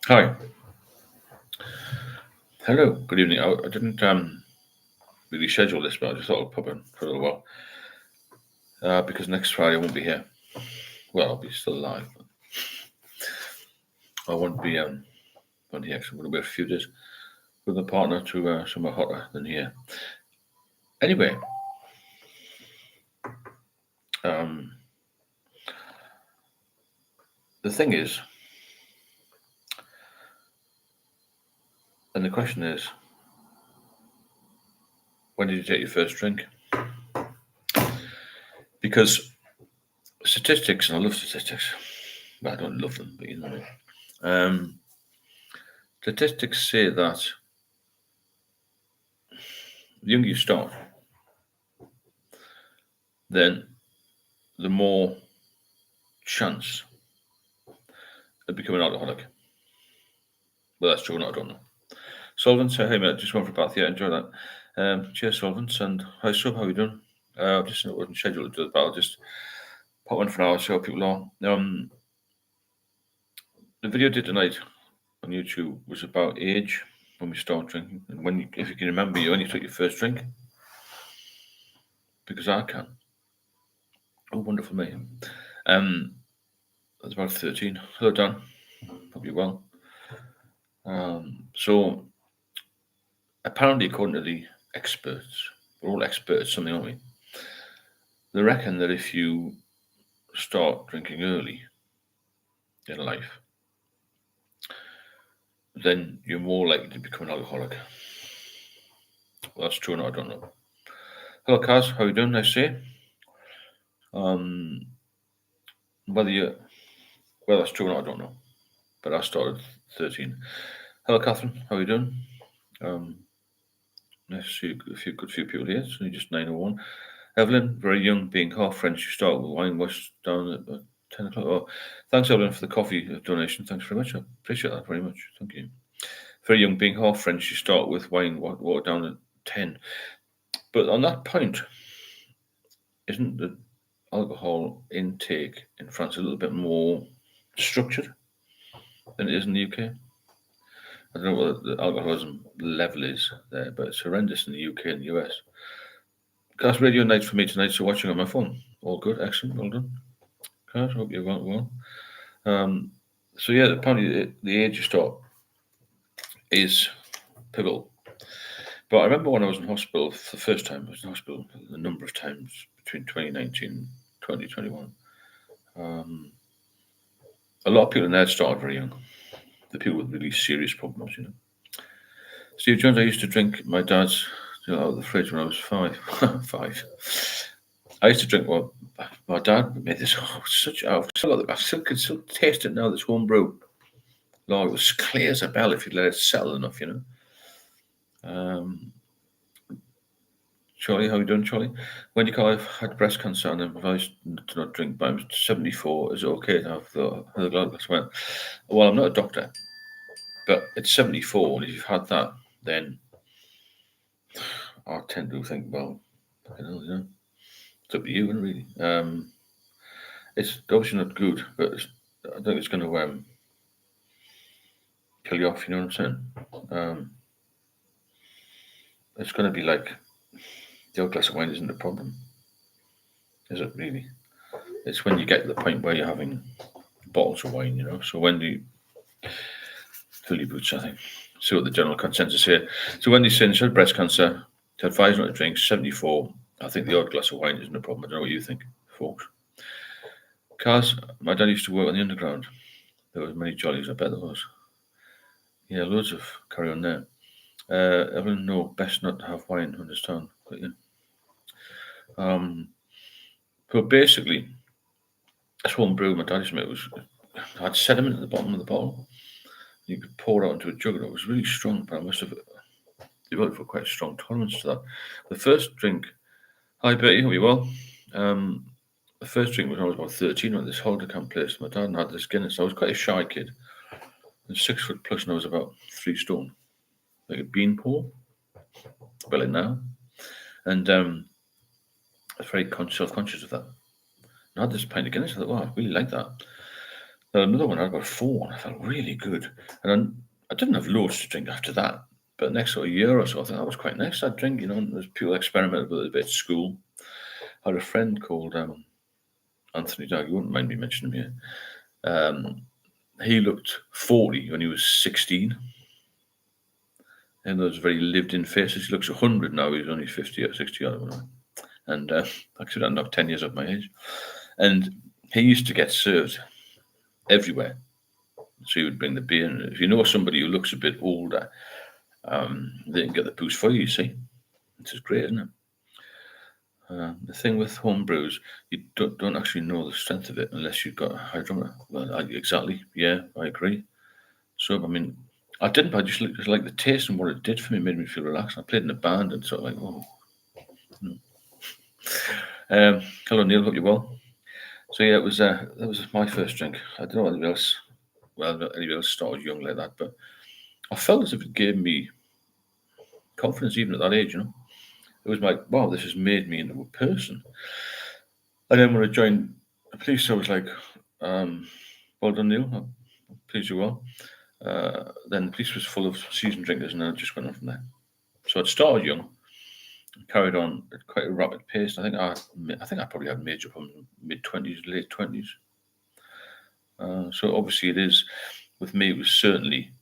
Hi. Hello. Good evening. I didn't really schedule this, but I just thought I'd pop in for a little while because next Friday I won't be here. Well, I'll be still alive, but I won't be on here. I'm going to wait a few days with my partner to somewhere hotter than here. Anyway, um, the thing is, and the question is, when did you take your first drink? Because statistics, and I love statistics, but I don't love them, but you know what I mean. Statistics say that the younger you start, then the more chance of becoming an alcoholic. Well, that's true, I don't know. Solvent, hey mate, just went for a bath. Yeah, enjoy that. Cheers, Solvent, and hi Sub, how you doing? Just wasn't scheduled to do it, but I'll just pop in for an hour, see how people are. The video I did tonight on YouTube was about age when we start drinking, and if you can remember, you only took your first drink, because I can. Oh, wonderful me. I was about 13. Hello, Dan. Hope you're well. So apparently, according to the experts, we're all experts, something, aren't we? They reckon that if you start drinking early in life, then you're more likely to become an alcoholic. Well, that's true or not, I don't know. Hello, Kaz, how you doing? Nice to see you. Well, that's true or not, I don't know. But I started 13. Hello, Catherine, how you doing? Nice to see a good few people here. It's only just 9:01. Evelyn, very young, being half French, you start with wine, wash down at 10 o'clock. Oh, thanks, Evelyn, for the coffee donation. Thanks very much. I appreciate that very much. Thank you. Very young, being half French, you start with wine, water down at 10. But on that point, isn't the alcohol intake in France a little bit more structured than it is in the UK? I don't know what the alcoholism level is there, but it's horrendous in the UK and the US. Cast radio night for me tonight, so watching on my phone. All good, excellent, well done. Cast, hope you're well. So yeah, apparently the age you start is pivotal. But I remember when I was in hospital for the first time, I was in hospital a number of times between 2019 and 2021. A lot of people in there started very young. The people with really serious problems, you know. Steve Jones, I used to drink my dad's out of the fridge when I was 5. 5. I used to drink what my dad made this. Oh, I still can still taste it now. This home brew. Lord, it was clear as a bell if you let it settle enough, you know. Charlie, how you doing, Charlie? When you call, I've had breast cancer and I'm advised to not drink, but I'm 74. Is it okay to have the glass? Well, I'm not a doctor, but it's 74, and if you've had that, then I tend to think, well, you know, it's up to you, isn't it, really. It's obviously not good, but I think it's going to kill you off. You know what I'm saying? It's going to be like the old glass of wine isn't the problem, is it really? It's when you get to the point where you're having bottles of wine, you know. So when do you fill your boots? I think. See what the general consensus here. So Wendy saying she had breast cancer, to advise not to drink. 74. I think the odd glass of wine isn't a problem. I don't know what you think, folks. Cars. My dad used to work on the underground. There was many jollies. I bet there was. Yeah, loads of carry on there. Evelyn, no, best not to have wine. Understand? But yeah. But basically, this one brew my dad used to make had sediment at the bottom of the bottle. You could pour it out into a jug, and it was really strong. But I must have developed quite a strong tolerance to that. The first drink. Hi Betty, hope you well. The first drink was when I was about 13 at this holiday camp place. My dad had this Guinness. I was quite a shy kid. I was 6 foot plus, and I was about 3 stone, like a beanpole, well in now. And I was very self-conscious of that. And I had this pint of Guinness. I thought, wow, I really like that. Then another one, I got 4, and I felt really good. And then I didn't have loads to drink after that. But next sort of year or so, I thought that was quite nice, that drink, there's people experimented with it a bit at school. I had a friend called Anthony Dagg, you wouldn't mind me mentioning him here. He looked 40 when he was 16. And those very lived-in faces. He looks 100 now. He's only 50 or 60 or whatever. And actually, I'm not 10 years of my age. And he used to get served everywhere. So he would bring the beer. And if you know somebody who looks a bit older, they can get the booze for you, see. This is great, isn't it? The thing with home brews, you don't actually know the strength of it unless you've got a hydrometer. Well, exactly. Yeah, I agree. So, I mean, I didn't, I just like the taste and what it did for me, made me feel relaxed. I played in a band and sort of like, oh. Hello, Neil, hope you're well. So, yeah, that was my first drink. I don't know anybody else, anybody else started young like that, but I felt as if it gave me confidence even at that age, It was like, wow, this has made me into a person. And then when I joined the police, I was like, well done, Neil. I'm pleased you well. Then the police was full of seasoned drinkers, and I just went on from there. So I'd started young, carried on at quite a rapid pace. I think I probably had major problems mid-20s, late 20s. So obviously it is, with me, it was certainly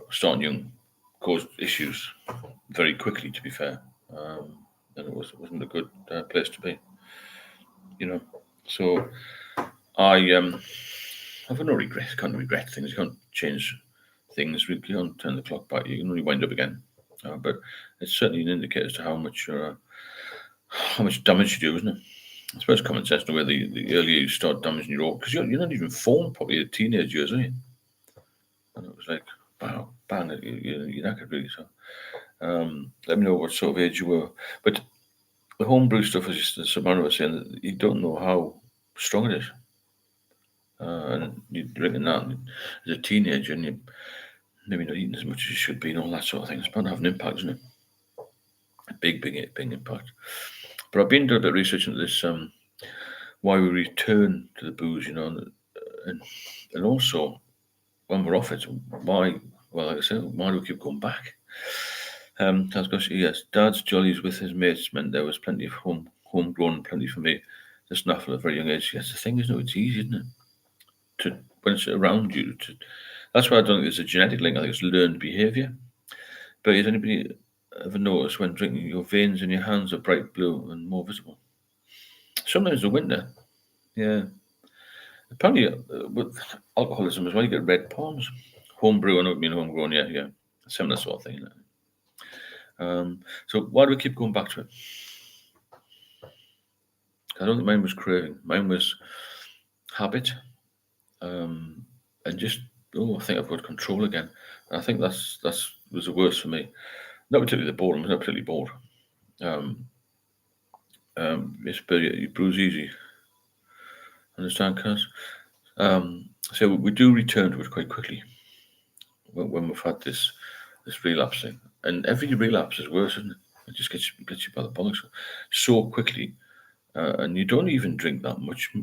starting young caused issues very quickly, to be fair. And it wasn't a good place to be, So I have no regrets. Can't regret things. You can't change things. You can't turn the clock back. You can only wind up again. But it's certainly an indicator as to how much damage you do, isn't it? I suppose common sense, the way the earlier you start damaging your organ, because you're not even formed probably at teenage years, are you? And it was like, wow, bang, you're knackered really. So let me know what sort of age you were. But the homebrew stuff, as Samara was saying, you don't know how strong it is. And you're drinking that as a teenager, and you're maybe not eating as much as you should be, and all that sort of thing. It's bound to have an impact, isn't it? A big impact. But I've been doing a bit of research into this, why we return to the booze, and also when we're off it, why? Well, like I said, why do we keep going back? Yes, Dad's jollies with his mates meant there was plenty of homegrown, plenty for me to snaffle at a very young age. Yes, the thing is, no, it's easy, isn't it? When it's around you, that's why I don't think it's a genetic link. I think it's learned behaviour. But has anybody ever noticed when drinking, your veins in your hands are bright blue and more visible? Sometimes in the winter, yeah. Apparently, with alcoholism as well, you get red palms. Homebrew, I know what you mean, homegrown, yeah. Similar sort of thing. So why do we keep going back to it? I don't think mine was craving. Mine was habit. And just, I think I've got control again. And I think that's was the worst for me. Not particularly the boredom. I was not particularly bored. You bruise easy. Understand, Cuz? So we do return to it quite quickly when we've had this relapsing, and every relapse is worse, isn't it? It just gets you by the bollocks so quickly, and you don't even drink that much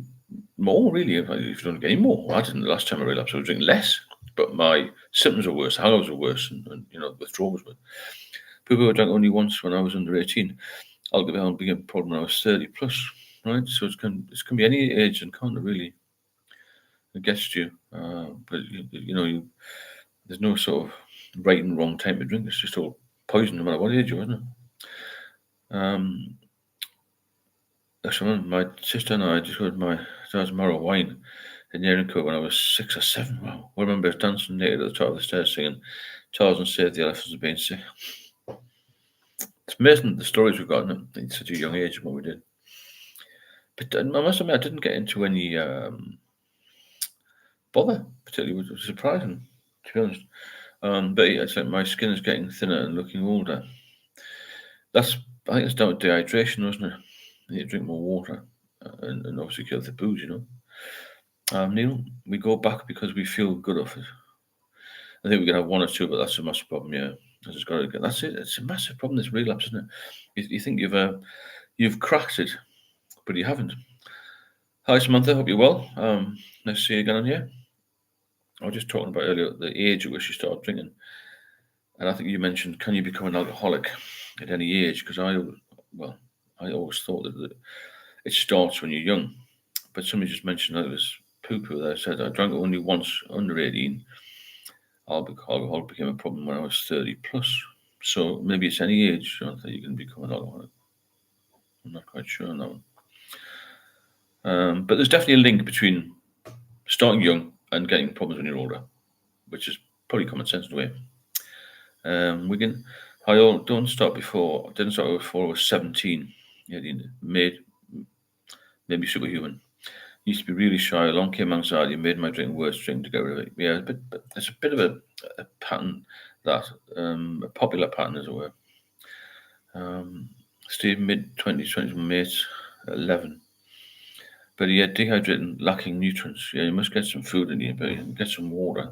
more, really. If you don't get any more, I didn't the last time I relapsed. I was drinking less, but my symptoms were worse, hangovers were worse, and withdrawals were. People who drank only once when I was under 18. Alcohol became a problem when I was 30 plus, right? So it can be any age, and can't really against you. But there's no sort of right and wrong time to drink. It's just all poison, no matter what age you're, isn't it? Actually, my sister and I just had my dad's marrow wine in Jericho when I was 6 or 7. Wow. I remember dancing naked at the top of the stairs singing Charles and Save the Elephants and being sick. It's amazing the stories we've got at such a young age and what we did. But I must admit, I didn't get into any bother, particularly, which was surprising, to be honest. But it's like my skin is getting thinner and looking older. I think it's down to dehydration, isn't it? You need to drink more water and obviously kill the booze, Neil, we go back because we feel good off it. I think we can have one or two, but that's a massive problem, yeah. That's it. It's a massive problem, this relapse, isn't it? You think you've cracked it, but you haven't. Hi Samantha, hope you're well. Nice to see you again on here. I was just talking about earlier the age at which you start drinking, and I think you mentioned, can you become an alcoholic at any age? Because I always thought that it starts when you're young, but somebody just mentioned that it was poo-poo. That said I drank only once under 18. Alcohol became a problem when I was 30 plus. So maybe it's any age that you can become an alcoholic. I'm not quite sure on that one. But there's definitely a link between starting young and getting problems when you're older, which is probably common sense in a way. We can. Don't start before. Didn't start before I was 17. Yeah, made me superhuman. Used to be really shy. Along came anxiety, made my drinking worse. Drinking to get rid of it. Yeah, but it's a bit of a pattern that a popular pattern, as it were. Steve mid-20s, mates, 11. But he had dehydrated, lacking nutrients. Yeah, you must get some food in you, but you get some water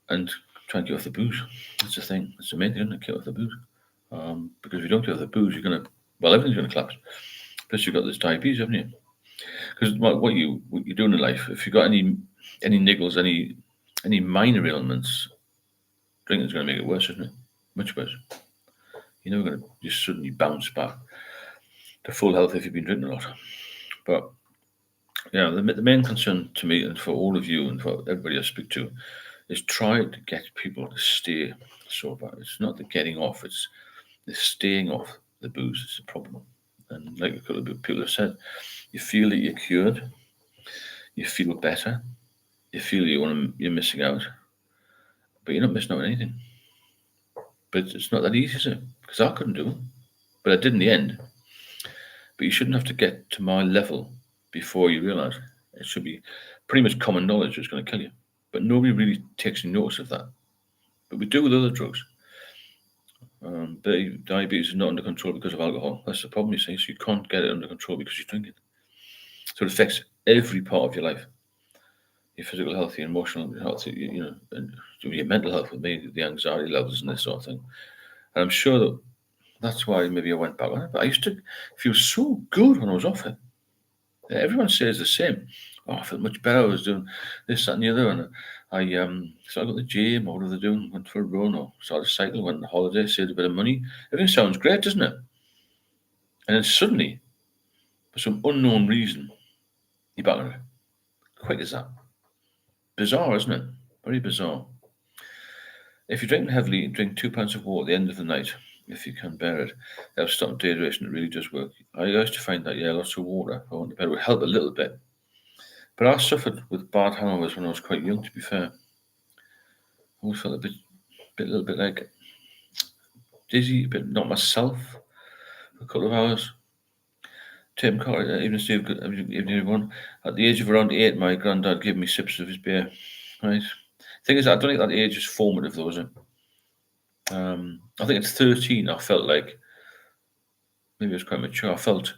and try and get off the booze. That's the thing. That's the main thing, get off the booze. Because if you don't get off the booze, you're gonna everything's gonna collapse. Plus, you've got this diabetes, haven't you? Because what you're doing in life, if you've got any niggles, any minor ailments, drinking's gonna make it worse, isn't it? Much worse. You're never gonna just suddenly bounce back to full health if you've been drinking a lot. But yeah, the main concern to me and for all of you and for everybody I speak to is try to get people to stay sober. It's not the getting off; it's the staying off the booze. It's a problem. And like a couple of people have said, you feel that you're cured, you feel better, you feel you're missing out, but you're not missing out on anything. But it's not that easy, is it? Because I couldn't do it, but I did in the end. But you shouldn't have to get to my level before you realise it should be pretty much common knowledge it's going to kill you. But nobody really takes any notice of that. But we do with other drugs. Diabetes is not under control because of alcohol. That's the problem, you see. So you can't get it under control because you're drinking. So it affects every part of your life. Your physical health, your emotional health, and your mental health with me, the anxiety levels and this sort of thing. And I'm sure that that's why maybe I went back on it. But I used to feel so good when I was off it. Everyone says the same. Oh, I felt much better. I was doing this, that, and the other. And I started going to the gym, or what are they doing? Went for a run, or started a cycle, went on holiday, saved a bit of money. Everything sounds great, doesn't it? And then suddenly, for some unknown reason, you're back on it. Quick as that. Bizarre, isn't it? Very bizarre. If you're drinking heavily, drink 2 pints of water at the end of the night, if you can bear it. That'll stop dehydration. It really does work. I used to find that, lots of water. I went to bed. It would help a little bit. But I suffered with bad hangovers when I was quite young, to be fair. I always felt a little bit like dizzy, a bit not myself for a couple of hours. Tim Carter, even Steve, even everyone. At the age of around 8, my granddad gave me sips of his beer. Right. Thing is, I don't think that age is formative, though, is it? I think it's 13. I felt like maybe I was quite mature. I felt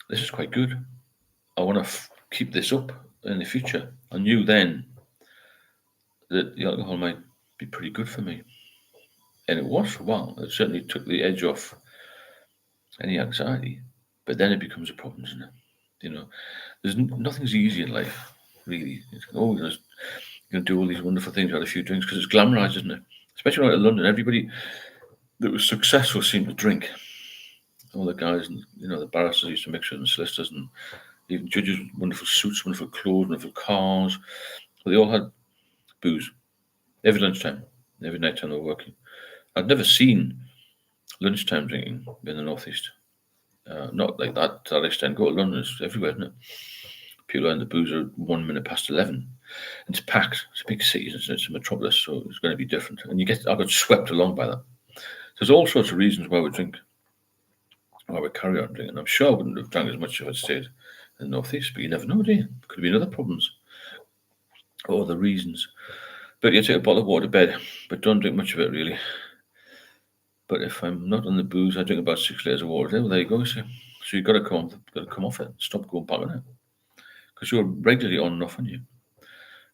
this is quite good. I want to keep this up in the future. I knew then that the alcohol might be pretty good for me. And it was for a while. It certainly took the edge off any anxiety. But then it becomes a problem, doesn't it? There's nothing's easy in life, really. You're going to do all these wonderful things, had a few drinks, because it's glamorized, isn't it? Especially out in London, everybody that was successful seemed to drink. All the guys, and the barristers used to mix it, and solicitors, and even judges with wonderful suits, wonderful clothes, wonderful cars. But they all had booze every lunchtime, every night time they were working. I'd never seen lunchtime drinking in the northeast. Not like that to that extent. Go to London, it's everywhere, isn't it? People are in the booze at 1 minute past 11. It's packed. It's a big city. It's a metropolis, so it's going to be different. And I got swept along by that. There's all sorts of reasons why we drink, why we carry on drinking. I'm sure I wouldn't have drank as much if I'd stayed in the northeast, but you never know, do you? Could have been other problems or other reasons. But you take a bottle of water to bed, but don't drink much of it, really. But if I'm not on the booze, I drink about 6 liters of water. Well, there you go. So you've got to come off it. Stop going back on it, because you're regularly on and off on you,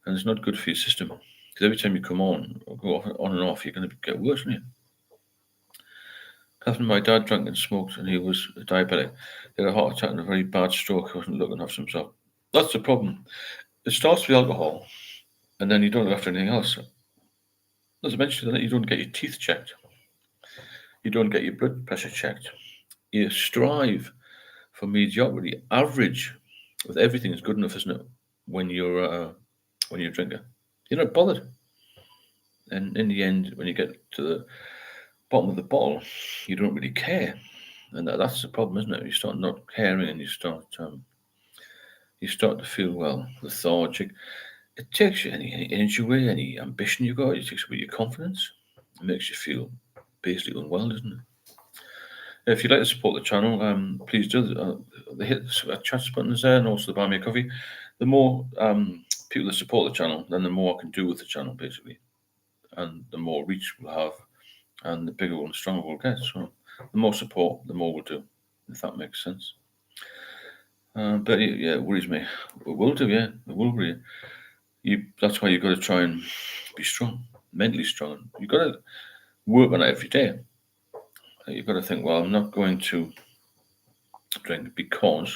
and it's not good for your system. Because every time you come on or go on and off, you're going to get worse, aren't you? After my dad drank and smoked, and he was a diabetic. He had a heart attack and a very bad stroke. He wasn't looking after himself. That's the problem. It starts with alcohol, and then you don't look after anything else. As I mentioned, you don't get your teeth checked. You don't get your blood pressure checked. You strive for mediocrity. Average with everything is good enough, isn't it? When you're a drinker, you're not bothered. And in the end, when you get to the bottom of the bottle, you don't really care. And that's the problem, isn't it? You start not caring, and you start to feel lethargic. It takes you any energy away, any ambition you got. It takes away your confidence. It makes you feel basically unwell, doesn't it? If you'd like to support the channel, please do. Hit the chat buttons there, and also the buy me a coffee. The more people that support the channel, then the more I can do with the channel, basically, and the more reach we'll have, and the bigger and stronger we'll get. So the more support, the more we'll do, if that makes sense. But yeah, it worries me. It will do, yeah. It will worry you. That's why you've got to try and be strong, mentally strong. You've got to work on it every day. You've got to think, well, I'm not going to drink because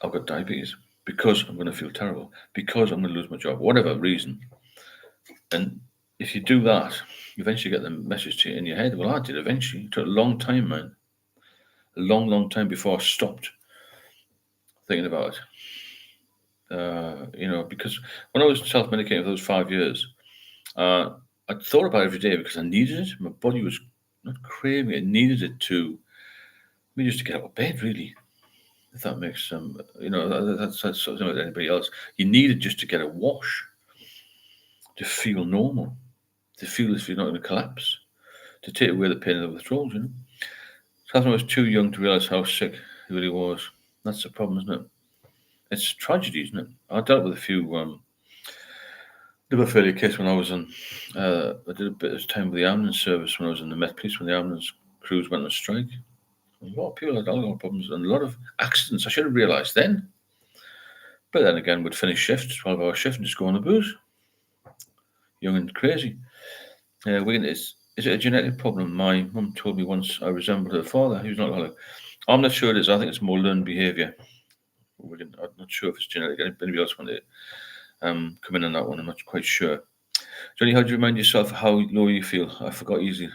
I've got diabetes, because I'm going to feel terrible, because I'm going to lose my job, whatever reason. And if you do that, you eventually get the message to you in your head. Well, I did eventually. It took a long time, man. A long, long time before I stopped thinking about it. Because when I was self-medicating for those 5 years, I thought about it every day because I needed it. My body was not craving it; needed it to, just to get out of bed, really. If that makes that's something like anybody else. You need it just to get a wash, to feel normal, to feel as if you're not going to collapse, to take away the pain of the withdrawals. So I was too young to realise how sick he really was. That's the problem, isn't it? It's a tragedy, isn't it? I dealt with a few liver failure case when I was on. I did a bit of time with the ambulance service when I was in the Met Police when the ambulance crews went on strike. A lot of people had alcohol problems and a lot of accidents. I should have realised then. But then again, we'd finish shifts, 12-hour shift, and just go on the booze. Young and crazy. Is it a genetic problem? My mum told me once I resembled her father. He was not alcoholic. I'm not sure it is. I think it's more learned behaviour. I'm not sure if it's genetic. Anybody else want to come in on that one? I'm not quite sure. Johnny, how do you remind yourself how low you feel? I forgot easily.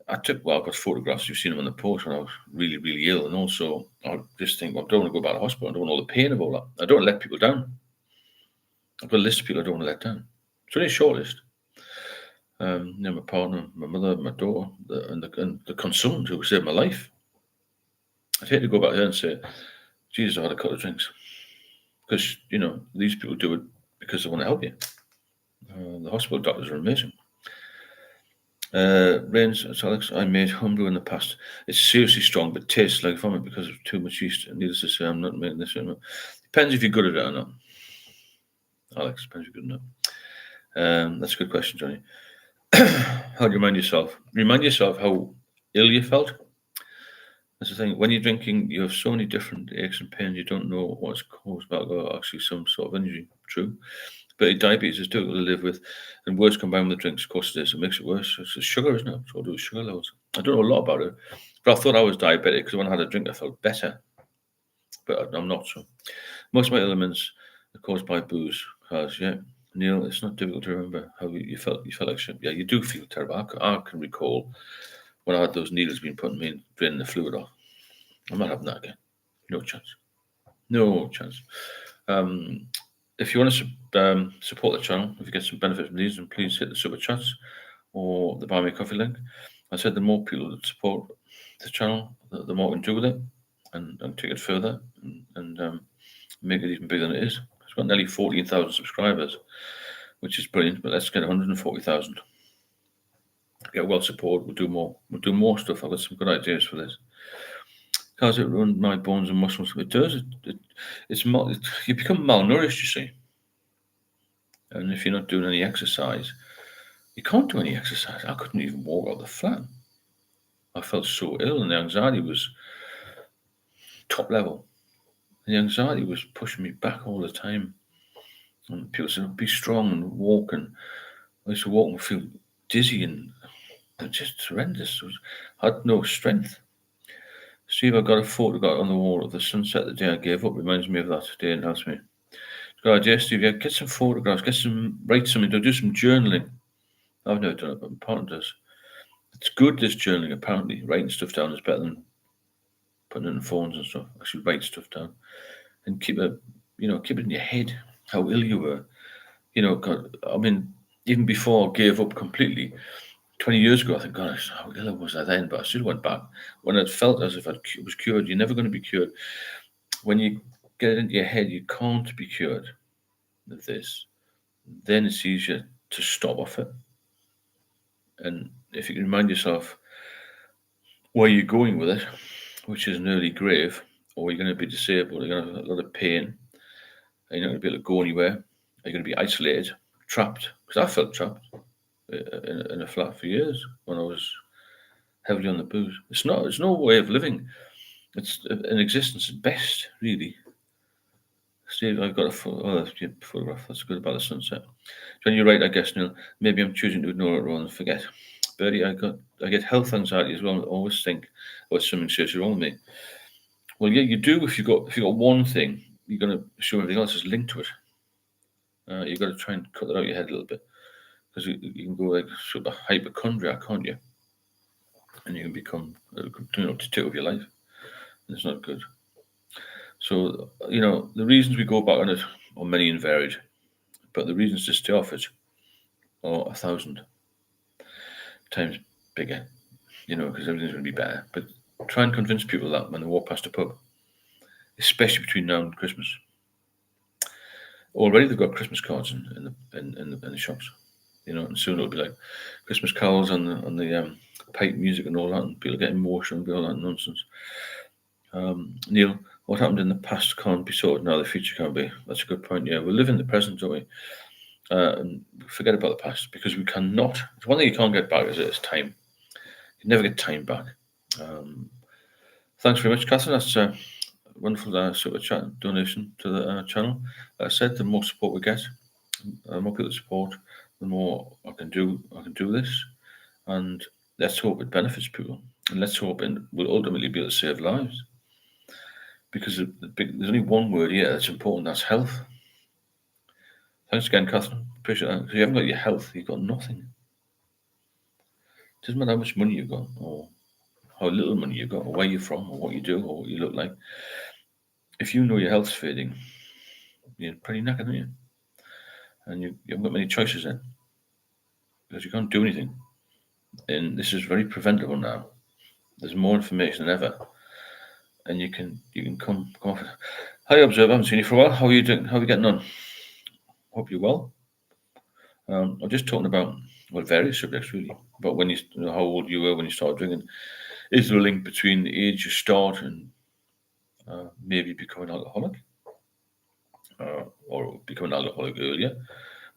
I've got photographs. You've seen them on the post when I was really, really ill. And also, I just think, I don't want to go back to hospital. I don't want all the pain of all that. I don't want to let people down. I've got a list of people I don't want to let down. It's only a short list. My partner, my mother, my daughter, and the consultant who saved my life. I'd hate to go back there and say, Jesus, I had a couple of drinks. Because, these people do it because they want to help you. The hospital doctors are amazing. Rains, it's Alex, I made homebrew in the past. It's seriously strong, but tastes like vomit because of too much yeast. Needless to say, I'm not making this anymore. Depends if you're good at it or not. Alex, depends if you're good at it. That's a good question, Johnny. How do you remind yourself? Remind yourself how ill you felt. That's the thing. When you're drinking, you have so many different aches and pains. You don't know what's caused by actually some sort of injury. True. But diabetes is difficult to live with, and worse combined with the drinks. Of course, it is. It makes it worse. It's the sugar, isn't it? It's all to do with sugar levels. I don't know a lot about it, but I thought I was diabetic because when I had a drink, I felt better. But I'm not. So most of my ailments are caused by booze. Because Neil, it's not difficult to remember how you felt. You felt like shit. Yeah, you do feel terrible. I can recall when I had those needles being put in me and draining the fluid off. I'm not having that again. No chance. No chance. If you want to support the channel, if you get some benefit from these, then please hit the super chats or the buy me a coffee link. I said the more people that support the channel, the more we can do with it and take it further and make it even bigger than it is. It's got nearly 14,000 subscribers, which is brilliant. But let's get 140,000. Get well supported. We'll do more. We'll do more stuff. I've got some good ideas for this. Because it ruined my bones and muscles. It does. You become malnourished, you see. And if you're not doing any exercise, you can't do any exercise. I couldn't even walk out the flat. I felt so ill, and the anxiety was top level. And the anxiety was pushing me back all the time. And people said, be strong and walk. And I used to walk and feel dizzy and just horrendous. Had no strength. Steve, I got a photograph on the wall of the sunset the day I gave up. Reminds me of that day and helps me. Good idea, Steve. Yeah, get some photographs. Write something. Do some journaling. I've never done it, but my partner does. It's good, this journaling, apparently. Writing stuff down is better than putting it in phones and stuff. Actually write stuff down. And keep it in your head how ill you were. God, I mean, even before I gave up completely, 20 years ago, I think, gosh, how ill was I then? But I still went back. When it felt as if I was cured, you're never going to be cured. When you get it into your head, you can't be cured of this, then it's easier to stop off it. And if you can remind yourself where you're going with it, which is an early grave, or you're going to be disabled, you're going to have a lot of pain, and you're not going to be able to go anywhere, you're going to be isolated, trapped. Because I felt trapped in a flat for years when I was heavily on the booze. It's no way of living. It's an existence at best, really. Steve, I've got a photograph. That's good about the sunset. When you're right, I guess, Neil. Maybe I'm choosing to ignore it rather than forget. Bertie, I get health anxiety as well. I always think, something seriously wrong with me. Well, yeah, you do. If you got one thing, you're going to assume everything else is linked to it. You've got to try and cut that out of your head a little bit, because you can go like sort of hypochondriac, can't you? And you can become to take over your life. And it's not good. So the reasons we go back on it are many and varied, but the reasons to stay off it are 1,000 times bigger. Because everything's going to be better. But try and convince people that when they walk past a pub, especially between now and Christmas. Already they've got Christmas cards in the shops, and soon it'll be like Christmas carols on the pipe music and all that, and people get emotional and all that nonsense. Neil, what happened in the past can't be sorted now. The future can't be. That's a good point. Yeah, we live in the present, don't we? And forget about the past, because we cannot. It's one thing you can't get back is time. You never get time back. Thanks very much, Catherine. That's a wonderful super chat donation to the channel. As I said, the more support we get, the more people support, the more I can do this, and let's hope it benefits people, and let's hope it will ultimately be able to save lives. Because there's only one word here that's important. That's health. Thanks again, Catherine. Appreciate that. Because you haven't got your health, you've got nothing. It doesn't matter how much money you've got, or how little money you've got, or where you're from, or what you do, or what you look like. If you know your health's fading, you're pretty knackered, aren't you? And you haven't got many choices then, because you can't do anything. And this is very preventable now. There's more information than ever, and you can come off it. Hi, Observer. I haven't seen you for a while. How are you doing? How are you getting on? Hope you're well. I'm just talking about various subjects really. About when how old you were when you started drinking. Is there a link between the age you start and maybe becoming an alcoholic, or becoming an alcoholic earlier?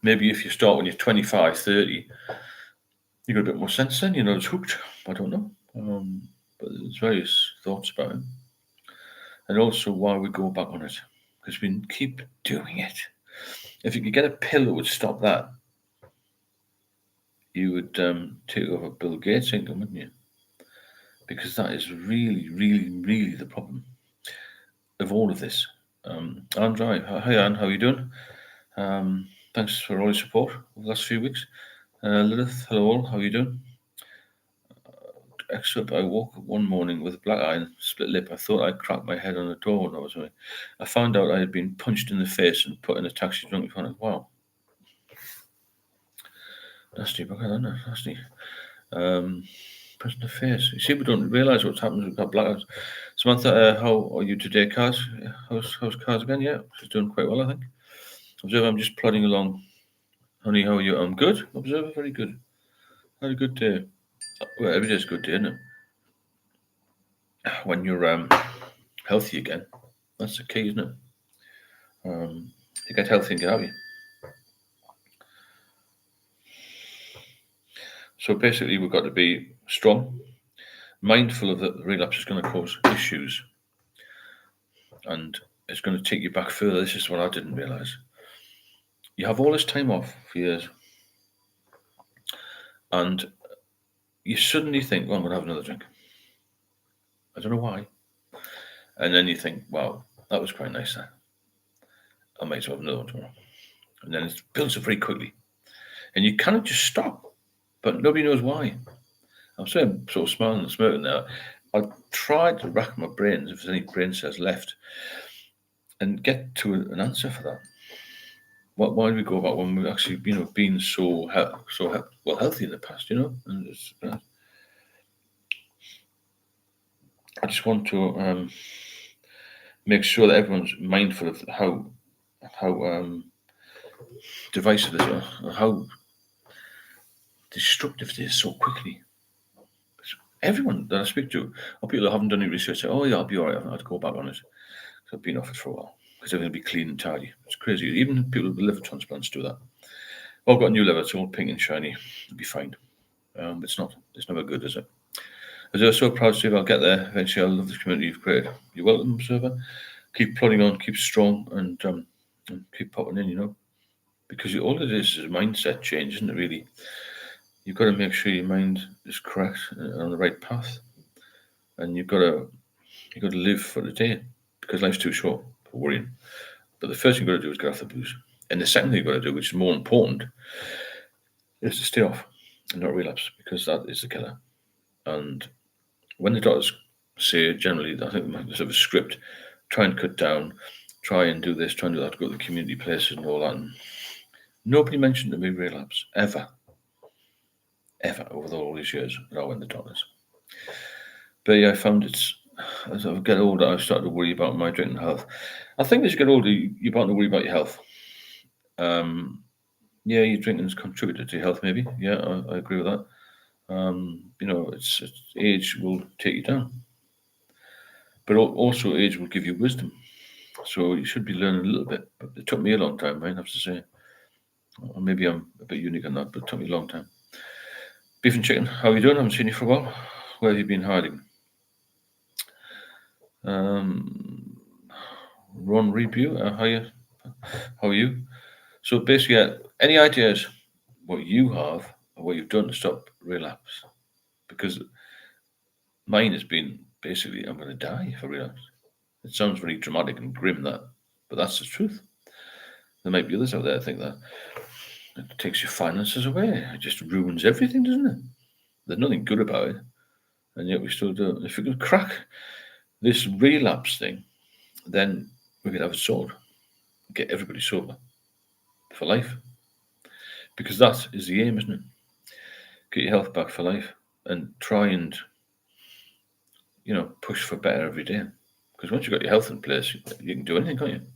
Maybe if you start when you're 25, 30, you got a bit more sense then. You're not as hooked. I don't know. But there's various thoughts about it, and also why we go back on it, because we keep doing it. If you could get a pill that would stop that, you would take over Bill Gates' income, wouldn't you? Because that is really, really, really the problem of all of this. Anne Drive. Hi, Anne. How are you doing? Thanks for all your support over the last few weeks. Lilith, hello all. How are you doing? Except I woke up one morning with a black eye and split lip. I thought I'd cracked my head on the door when I was away. I found out I had been punched in the face and put in a taxi drunk in front of. Wow. Nasty bugger, isn't it? Nasty. Punched in the face. You see, we don't realise what's happened. We've got blackouts. Samantha, how are you today, Cars? How's Cars again? Yeah, she's doing quite well, I think. Observer, I'm just plodding along. Honey, how are you? I'm good. Observer, very good. Had a good day. Well, every day's a good day, isn't it? When you're healthy again, that's the key, isn't it? To get healthy and get happy. So basically, we've got to be strong, mindful of that the relapse is going to cause issues, and it's going to take you back further. This is what I didn't realise. You have all this time off for years, and you suddenly think, well, I'm going to have another drink. I don't know why. And then you think, wow, that was quite nice there. I might as well have another one tomorrow. And then it builds up very quickly. And you cannot just stop, but nobody knows why. I'm sort of smiling and smirking now. I tried to rack my brains if there's any brain cells left and get to an answer for that. Why do we go about when we've actually, been so healthy in the past, And I just want to make sure that everyone's mindful of how divisive this is, how destructive it is so quickly. Everyone that I speak to, or people that haven't done any research, say, "Oh yeah, I'll be all right. I'll have to go back on it." So I've been off it for a while because everything will be clean and tidy. It's crazy. Even people with liver transplants do that. Oh, I've got a new liver. It's all pink and shiny. It'll be fine. It's not. It's never good, is it? As I was so proud, Steve, I'll get there eventually. I love this community you've created. You're welcome, Observer. Keep plodding on, keep strong, and keep popping in, because all it is a mindset change, isn't it, really? You've got to make sure your mind is correct and on the right path. And you've got to live for the day because life's too short for worrying. But the first thing you've got to do is get off the booze. And the second thing you've got to do, which is more important, is to stay off and not relapse because that is the killer. And when the doctors say, generally, I think there's sort of a script, try and cut down, try and do this, try and do that, go to the community places and all that. And nobody mentioned to me relapse, ever, over all these years that I went to doctors. But yeah, I found as I get older, I've started to worry about my drinking health. I think as you get older, you're bound to worry about your health. Yeah, your drinking's contributed to your health, maybe. Yeah, I agree with that. It's age will take you down, but also age will give you wisdom. So you should be learning a little bit. But it took me a long time, I have to say. Or maybe I'm a bit unique on that, but it took me a long time. Beef and chicken, how are you doing? I haven't seen you for a while. Where have you been hiding? Ron Review, how are you? So basically, any ideas what you have or what you've done to stop relapse? Because mine has been basically, I'm going to die if I relapse. It sounds very dramatic and grim, but that's the truth. There might be others out there that think that it takes your finances away. It just ruins everything, doesn't it? There's nothing good about it, and yet we still do it. If we could crack this relapse thing, then we could have it solved. Get everybody sober for life. Because that is the aim, isn't it? Get your health back for life and try and, push for better every day. Because once you've got your health in place, you can do anything, can't you?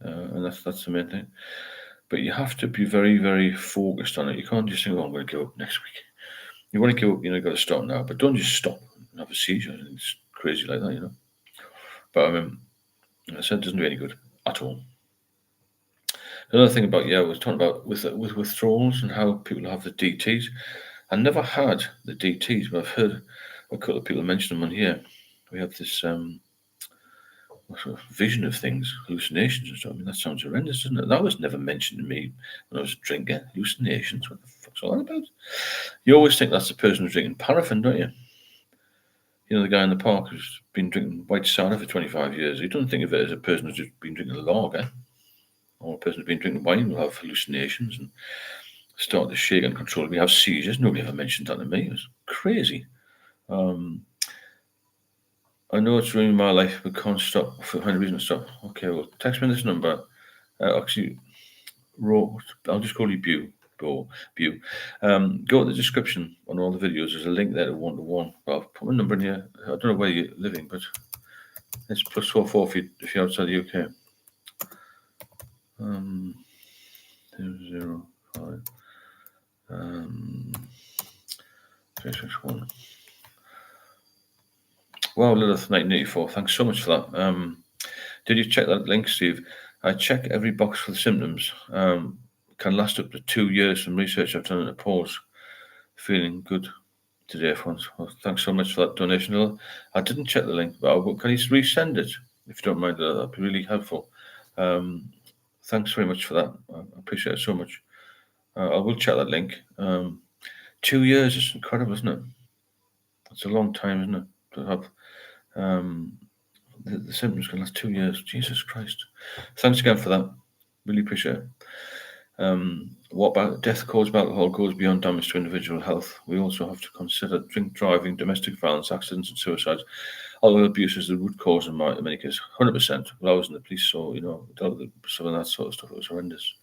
And that's the main thing. But you have to be very, very focused on it. You can't just think, I'm going to give up next week. You want to give up, you've got to stop now. But don't just stop and have a seizure. It's crazy like that, But I said it doesn't do any good at all. Another thing about, I was talking about with withdrawals and how people have the DTs. I never had the DTs, but I've heard a couple of people mention them on here. We have this sort of vision of things, hallucinations and stuff. I mean, that sounds horrendous, doesn't it? That was never mentioned to me when I was drinking. Hallucinations, what the fuck's all that about? You always think that's the person who's drinking paraffin, don't you? The guy in the park who's been drinking white cider for 25 years. You don't think of it as a person who's just been drinking lager. Or a person who's been drinking wine will have hallucinations and start to shake uncontrollably, have seizures. Nobody ever mentioned that to me. It was crazy. I know it's ruining my life, but can't stop. Find a reason to stop. Okay, well, text me this number. Actually, I'll just call you Bew. Go to the description on all the videos. There's a link there to one-to-one. I'll put my number in here. I don't know where you're living, but it's +44 if you're outside the UK. 005 361. Wow, Lilith 1984. Thanks so much for that. Did you check that link, Steve? I check every box for the symptoms. Can last up to 2 years from research I've done in a pause. Feeling good today, friends. Well, thanks so much for that donation, Lilith. I didn't check the link, but can you resend it if you don't mind? That'd be really helpful. Thanks very much for that. I appreciate it so much. I will check that link. 2 years is incredible, isn't it? It's a long time, isn't it, to have um, the symptoms can last 2 years. Jesus Christ! Thanks again for that. Really appreciate it. What about death caused by alcohol goes beyond damage to individual health? We also have to consider drink driving, domestic violence, accidents, and suicides. Alcohol abuse is the root cause in many cases. 100%. Well, I was in the police, so dealt with some of that sort of stuff. It was horrendous.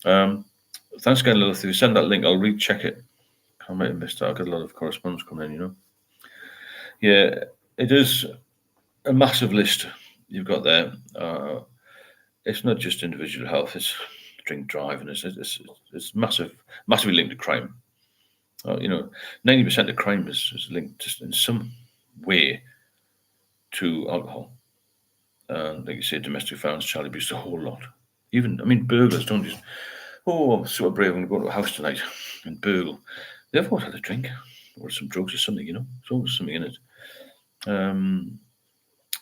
Thanks again, Lilith. If you send that link, I'll recheck it. I might have missed that. I've got a lot of correspondence coming in. Yeah, it is a massive list you've got there. It's not just individual health; it's drink driving. It's massively linked to crime. 90% of crime is linked just in some way to alcohol. Like you say, domestic violence, child abuse, a whole lot. Even, burglars don't just, oh, I'm super brave, I'm going to go to a house tonight and burgle. They've always had a drink or some drugs or something, There's always something in it.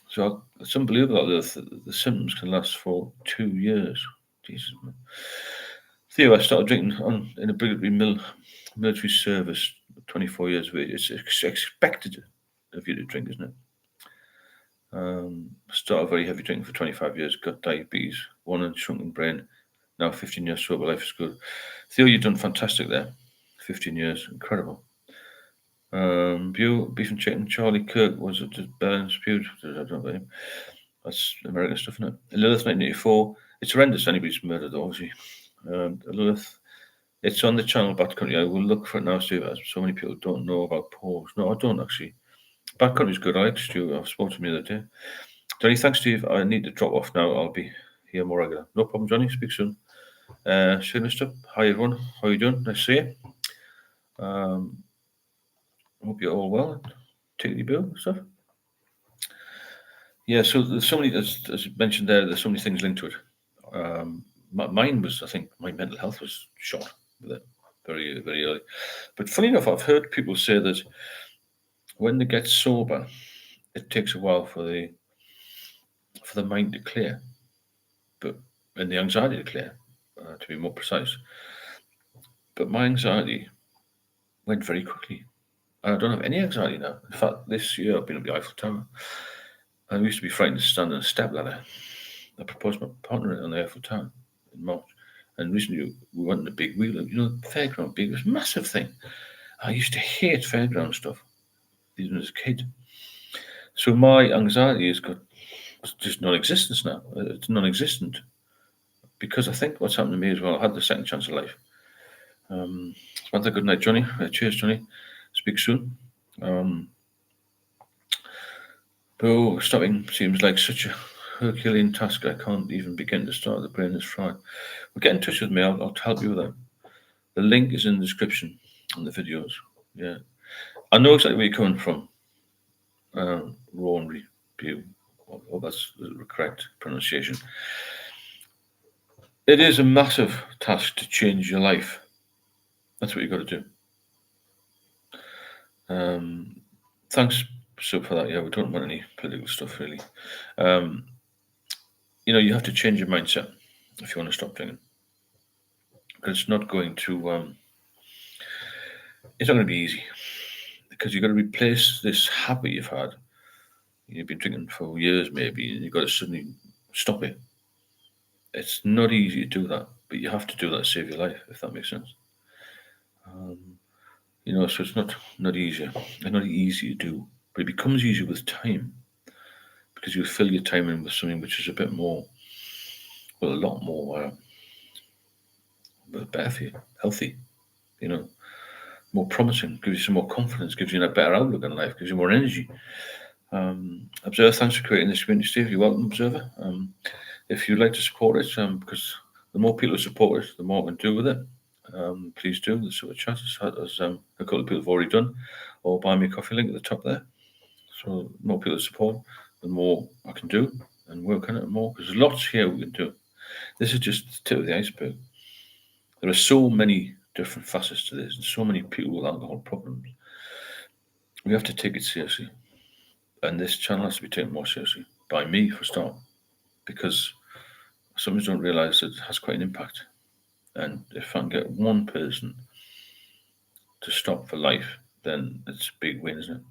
So it's unbelievable that the symptoms can last for 2 years. Jesus, man. Theo, I started drinking in a military service, 24 years of age. It's expected of you to drink, isn't it? Started very heavy drinking for 25 years, got diabetes, one and shrunken brain. Now 15 years sober, life is good. Theo, you've done fantastic there. 15 years, incredible. Beef and Chicken, Charlie Kirk, was it just Burns, Pewd? I don't know about him. That's American stuff, isn't it? Lilith, 1984. It's horrendous, anybody's murdered, obviously. Lilith, it's on the channel Backcountry. I will look for it now, Steve, as so many people don't know about pause. No, I don't actually. Backcountry's good. I like Stu. I've spoken to him the other day. Johnny, thanks, Steve. I need to drop off now. I'll be here more regular. No problem, Johnny. Speak soon. Mister. Hi, everyone. How are you doing? Nice to see you. Hope you're all well. Tickety boo stuff. Yeah, so there's so many, as you mentioned there, there's so many things linked to it. Mine was, I think, my mental health was shot with it very, very early. But funny enough, I've heard people say that when they get sober, it takes a while for the mind to clear, and the anxiety to clear, to be more precise. But my anxiety went very quickly. I don't have any anxiety now. In fact, this year I've been up the Eiffel Tower. I used to be frightened to stand on a step ladder. I proposed my partner on the Eiffel Tower in March. And recently we went on a big wheel, the fairground big, it was a massive thing. I used to hate fairground stuff, even as a kid. So my anxiety it's just non-existence now. It's non-existent. Because I think what's happened to me as well, I had the second chance of life. Samantha, good night, Johnny. Cheers, Johnny. Speak soon. Stopping seems like such a Herculean task. I can't even begin to start. The brain is fried. Well, get in touch with me. I'll help you with that. The link is in the description on the videos. Yeah, I know exactly where you're coming from. Raw and review. Oh, that's the correct pronunciation. It is a massive task to change your life. That's what you've got to do. Thanks, Sue, for that. Yeah, we don't want any political stuff, really. You have to change your mindset if you want to stop drinking. Because it's not going to. It's not going to be easy. Because you've got to replace this habit you've had. You've been drinking for years, maybe, and you've got to suddenly stop it. It's not easy to do that, but you have to do that to save your life, if that makes sense. So it's not easier. It's not easy to do, but it becomes easier with time because you fill your time in with something which is a bit more, a lot more better for you, healthy, more promising, gives you some more confidence, gives you a better outlook on life, gives you more energy. Observer, thanks for creating this community, Steve. You're welcome, Observer. If you'd like to support it, because the more people who support it, the more we can do with it. Please do. The super chat, as a couple of people have already done, or buy me a coffee link at the top there. So the more people support, the more I can do and work on it more, because there's lots here we can do. This is just the tip of the iceberg. There are so many different facets to this, and so many people with alcohol problems. We have to take it seriously, and this channel has to be taken more seriously by me for a start, because some don't realise it has quite an impact. And if I can get one person to stop for life, then it's a big win, isn't it?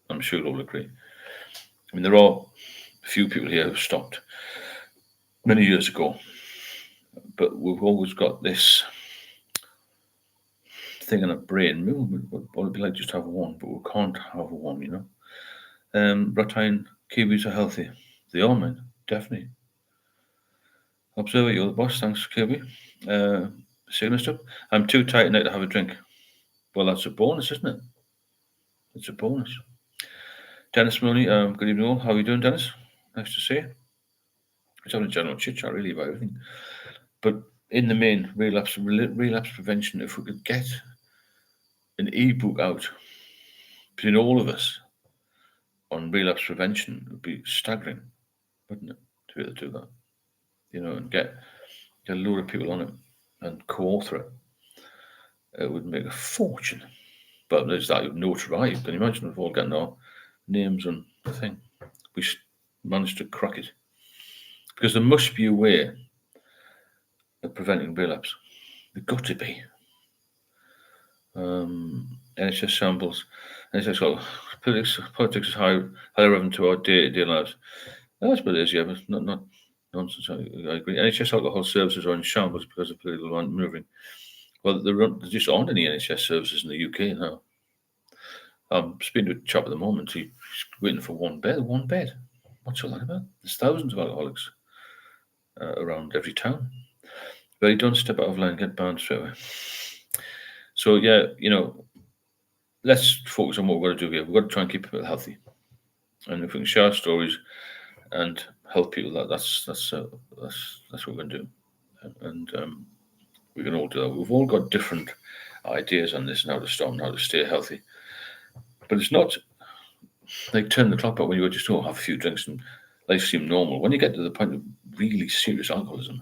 I'm sure you'll all agree. I mean, there are a few people here who've stopped many years ago, but we've always got this thing in our brain. Well, it'd be like just have one, but we can't have one, you know. Ratine kiwis are healthy. They are, man, definitely. Observer, you're the boss. Thanks, Kiwi. Sigma stuff. I'm too tired tonight to have a drink. Well, that's a bonus, isn't it? It's a bonus. Dennis Mooney, good evening all. How are you doing, Dennis? Nice to see you. It's having a general chit chat, really, about everything. But in the main, relapse prevention, if we could get an e-book out between all of us on relapse prevention, it would be staggering, wouldn't it, to be able to do that? You know, and get a load of people on it and co-author it. It would make a fortune. But there's that notoriety. Can you imagine we've all getting our names on the thing? We managed to crack it. Because there must be a way of preventing relapse. There's got to be. NHS samples. NHS got politics is highly relevant to our day-to-day lives. That's what it is, yeah, but not nonsense. I agree. NHS alcohol services are in shambles because of political manoeuvring. Well, there just aren't any NHS services in the UK now. I'm speaking to a chap at the moment. He's waiting for one bed. One bed. What's all that about? There's thousands of alcoholics around every town. But you don't step out of line and get banned straight away. So yeah, you know, let's focus on what we've got to do here. We've got to try and keep people healthy, and if we can share stories and help people, that's what we're going to do, and we can all do that. We've all got different ideas on this and how to stop and how to stay healthy, but it's not like turn the clock back when you just have a few drinks and life seems normal. When you get to the point of really serious alcoholism,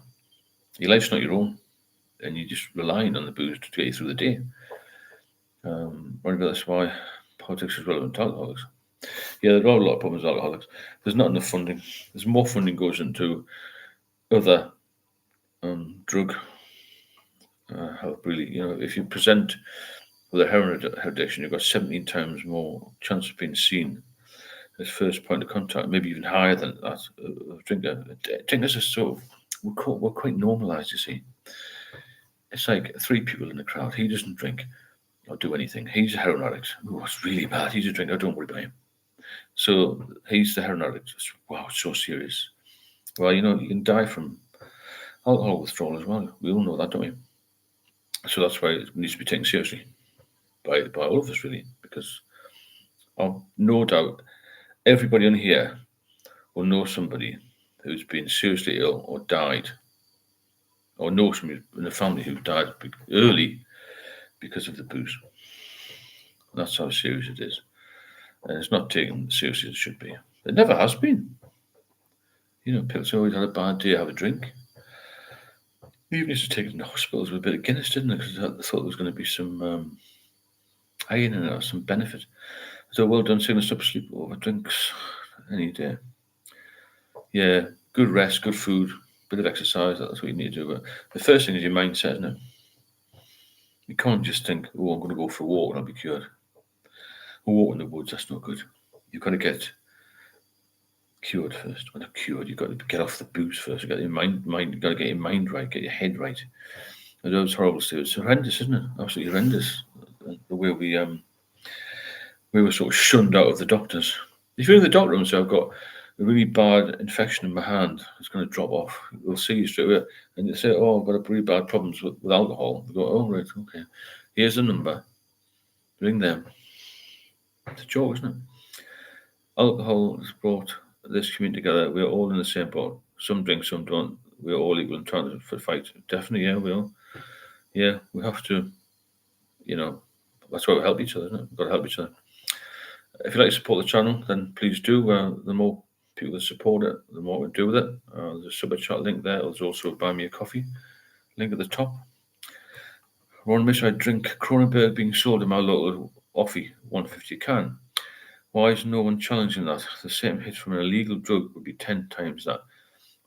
your life's not your own, and you're just relying on the booze to get you through the day. That's why politics is relevant to alcoholics. Yeah, there are a lot of problems with alcoholics. There's not enough funding. There's more funding goes into other drug help. Really, you know, if you present with a heroin addiction, you've got 17 times more chance of being seen as first point of contact, maybe even higher than that. Drinkers are so we're quite normalised. You see, it's like 3 people in the crowd. He doesn't drink or do anything. He's a heroin addict. Oh, it's really bad. He's a drinker. Don't worry about him. So he's the heroin addict. Wow, it's so serious. Well, you know, you can die from alcohol withdrawal as well. We all know that, don't we? So that's why it needs to be taken seriously by all of us, really, because I've no doubt everybody on here will know somebody who's been seriously ill or died, or knows somebody in the family who died early because of the booze. And that's how serious it is. And it's not taken as seriously as it should be. It never has been. You know, people say, oh, he's had a bad day, have a drink. We even used to take it in the hospitals with a bit of Guinness, didn't it? Because I thought there was going to be some iron in it or some benefit. So well done, seeing us up sleep over drinks any day. Yeah, good rest, good food, bit of exercise, that's what you need to do. But the first thing is your mindset, isn't it? You can't just think, oh, I'm going to go for a walk and I'll be cured. A walk in the woods, that's not good. You've got to get cured first. When you're cured, you've got to get off the booze first. You've got your mind you've got to get your mind right, get your head right. And those horrible stuff. It's horrendous, isn't it? Absolutely horrendous. The way we were sort of shunned out of the doctors. If you're in the doctor and say, I've got a really bad infection in my hand, it's going to drop off. They'll see you straight away. And they say, oh, I've got really bad problems with alcohol. They go, oh, right, okay. Here's the number. Ring them. It's a joke, isn't it? Alcohol has brought this community together. We're all in the same boat. Some drink, some don't. We're all equal and trying to fight. Definitely, yeah, we are. Yeah, we have to, you know, that's why we help each other, isn't it? We've got to help each other. If you'd like to support the channel, then please do. The more people that support it, the more we do with it. There's a super chat link there. There's also a buy me a coffee link at the top. Ron Miss, I drink Kronenberg being sold in my local offie, 150 can. Why is no one challenging that? The same hit from an illegal drug would be 10 times that.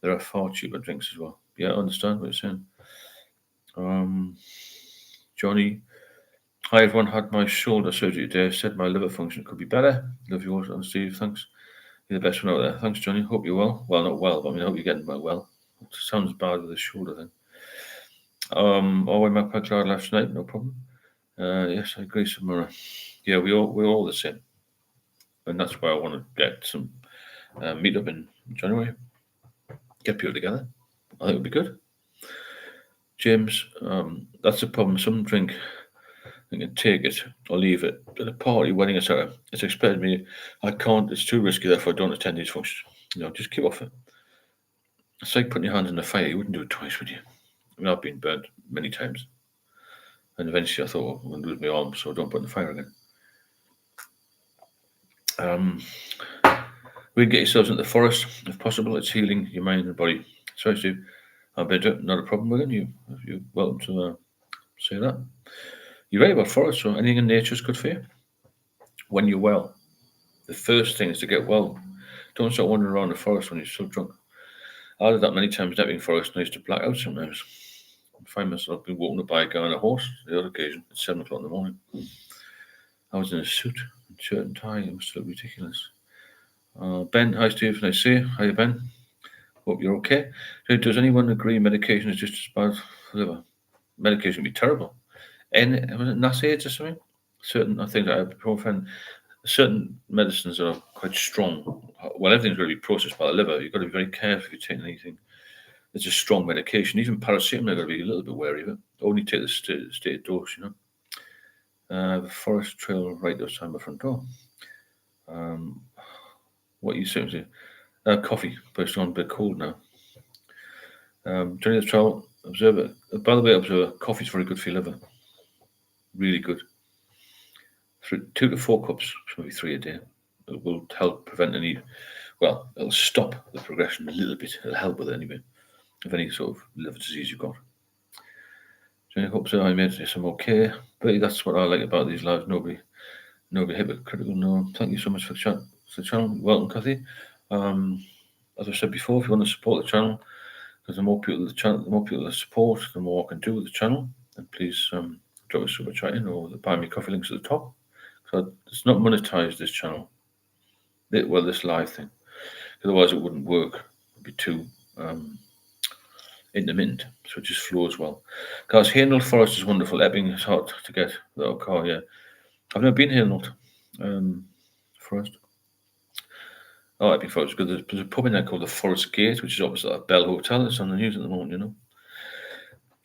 There are far cheaper drinks as well. Yeah, I understand what you're saying. Johnny, Hi everyone, had my shoulder surgery today. Said my liver function could be better. Love yours and Steve, thanks. You're the best one out there. Thanks, Johnny. Hope you're well. Well, not well, but I hope you're getting well. It sounds bad with the shoulder thing. Oh, I met Peg last night, no problem. Yes, I agree, Samara. Yeah, we're all the same, and that's why I want to get some meet up in January. Get people together. I think it'll be good. James, that's the problem. Some drink and can take it or leave it. At a party, wedding, etc., it's expected me. I can't. It's too risky. Therefore, I don't attend these functions. Just keep off it. It's like putting your hands in the fire. You wouldn't do it twice, would you? I mean, I've been burnt many times, and eventually I thought, well, I'm going to lose my arm, so don't put in the fire again. We can get yourselves into the forest if possible. It's healing your mind and body. Sorry, Steve. I've been to it. Not a problem with it. You're welcome to say that. You're right about forest, so anything in nature is good for you. When you're well, the first thing is to get well. Don't start wandering around the forest when you're so drunk. I did that many times, not being forest, and I used to black out sometimes. I find myself being walking by a guy on a horse the other occasion at 7 o'clock in the morning. I was in a suit, and shirt and tie. It was still ridiculous. Ben, hi Steve, nice to see you. Hi Ben. Hope you're okay. So does anyone agree medication is just as bad for liver? Medication would be terrible. And was it NSAIDs or something? Certain, I think, ibuprofen. Certain medicines are quite strong. Well, everything's going to be processed by the liver. You've got to be very careful if you're taking anything. It's a strong medication. Even paracetamol, you've got to be a little bit wary of it. Only take the stated dose, The forest trail right outside my front door. What are you saying? Coffee, but it's gone a bit cold now. During the trial, observe it. By the way, observe coffee is very good for your liver. Really good. 2 to 4 cups, maybe 3 a day. It will help prevent any. Well, it'll stop the progression a little bit. It'll help with it anyway. Of any sort of liver disease you've got. So I hope so. I made this. I'm okay. But that's what I like about these lives. Nobody hypocritical. No. Thank you so much for the channel. Welcome, Kathy. As I said before, if you want to support the channel, because the more people that support, the more I can do with the channel. And please drop a super chat in or the buy me coffee links at the top. So it's not monetized, this channel. This live thing. Otherwise it wouldn't work. It'd be too intermittent. So it just flows well. Guys, Hainault Forest is wonderful. Ebbing is hard to get without a car, yeah. I've never been Hainault Forest. Oh, Ebbing Forest is good. There's a pub in there called the Forest Gate, which is opposite that Bell Hotel. It's on the news at the moment,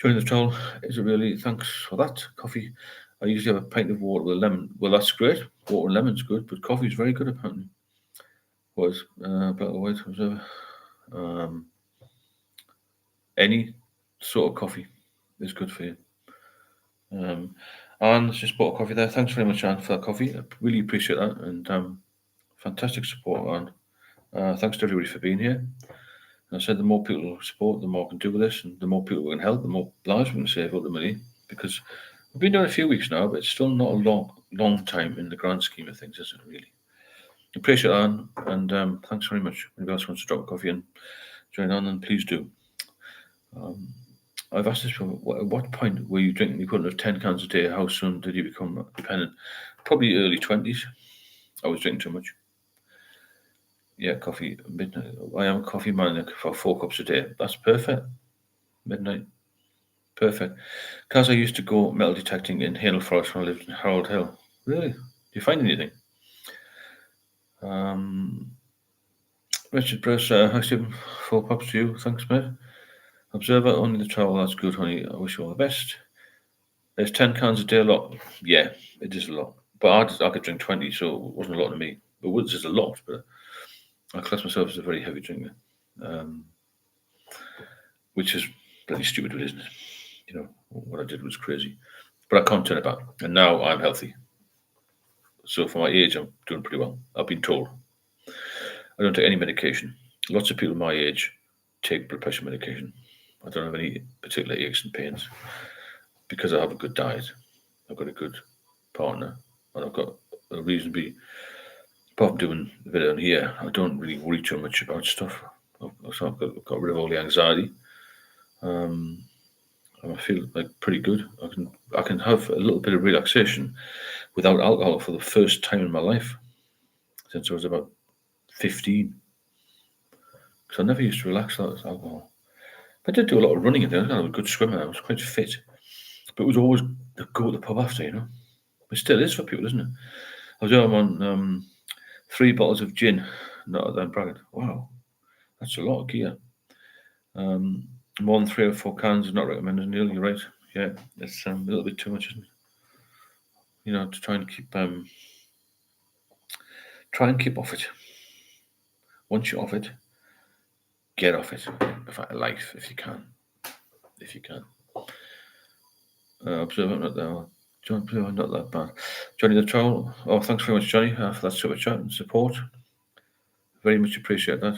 Join the trial. Is it really? Thanks for that. Coffee. I usually have a pint of water with a lemon. Well, that's great. Water and lemon's good, but coffee is very good apparently. Was black or white, whatever. Any sort of coffee is good for you. Anne just bought a coffee there. Thanks very much, Anne, for that coffee. I really appreciate that, and fantastic support, Anne. Thanks to everybody for being here. And I said the more people support, the more I can do with this, and the more people we can help, the more lives we can save ultimately. Because we've been doing a few weeks now, but it's still not a long time in the grand scheme of things, is it really? Appreciate it, Anne, and thanks very much. If anybody else wants to drop a coffee and join on, then please do. I've asked this before. At what point were you drinking the equivalent of 10 cans a day? How soon did you become dependent? Probably early 20s. I was drinking too much. Yeah, coffee, midnight. I am a coffee man for 4 cups a day. That's perfect. Midnight. Perfect. Because I used to go metal detecting in Hainault Forest when I lived in Harold Hill. Really? Do you find anything? Richard Bruce, hi Stephen. 4 pops to you. Thanks, mate. Observer, only the travel. That's good, honey. I wish you all the best. Is 10 cans a day a lot? Yeah, it is a lot. But I could drink 20, so it wasn't a lot to me. But Woods is a lot, but I class myself as a very heavy drinker. Which is bloody stupid, isn't it? What I did was crazy. But I can't turn it back. And now I'm healthy. So for my age, I'm doing pretty well. I've been told. I don't take any medication. Lots of people my age take blood pressure medication. I don't have any particular aches and pains because I have a good diet. I've got a good partner, and I've got a reason to be. Apart from doing a bit on here, I don't really worry too much about stuff. I've got rid of all the anxiety. I feel like pretty good. I can have a little bit of relaxation without alcohol for the first time in my life since I was about 15. Because I never used to relax without alcohol. I did do a lot of running in there. I was a good swimmer. I was quite fit. But it was always the go to the pub after, you know. It still is for people, isn't it? I was on 3 bottles of gin, not that bragging. Wow, that's a lot of gear. More than 3 or 4 cans is not recommended, Neil. You're right. Yeah, it's a little bit too much, isn't it? You know, to try and keep off it. Once you're off it, get off it. In life, if you can. If you can. Observer, not there. John, not that bad. Johnny the Troll. Oh, thanks very much, Johnny, for that super chat and support. Very much appreciate that.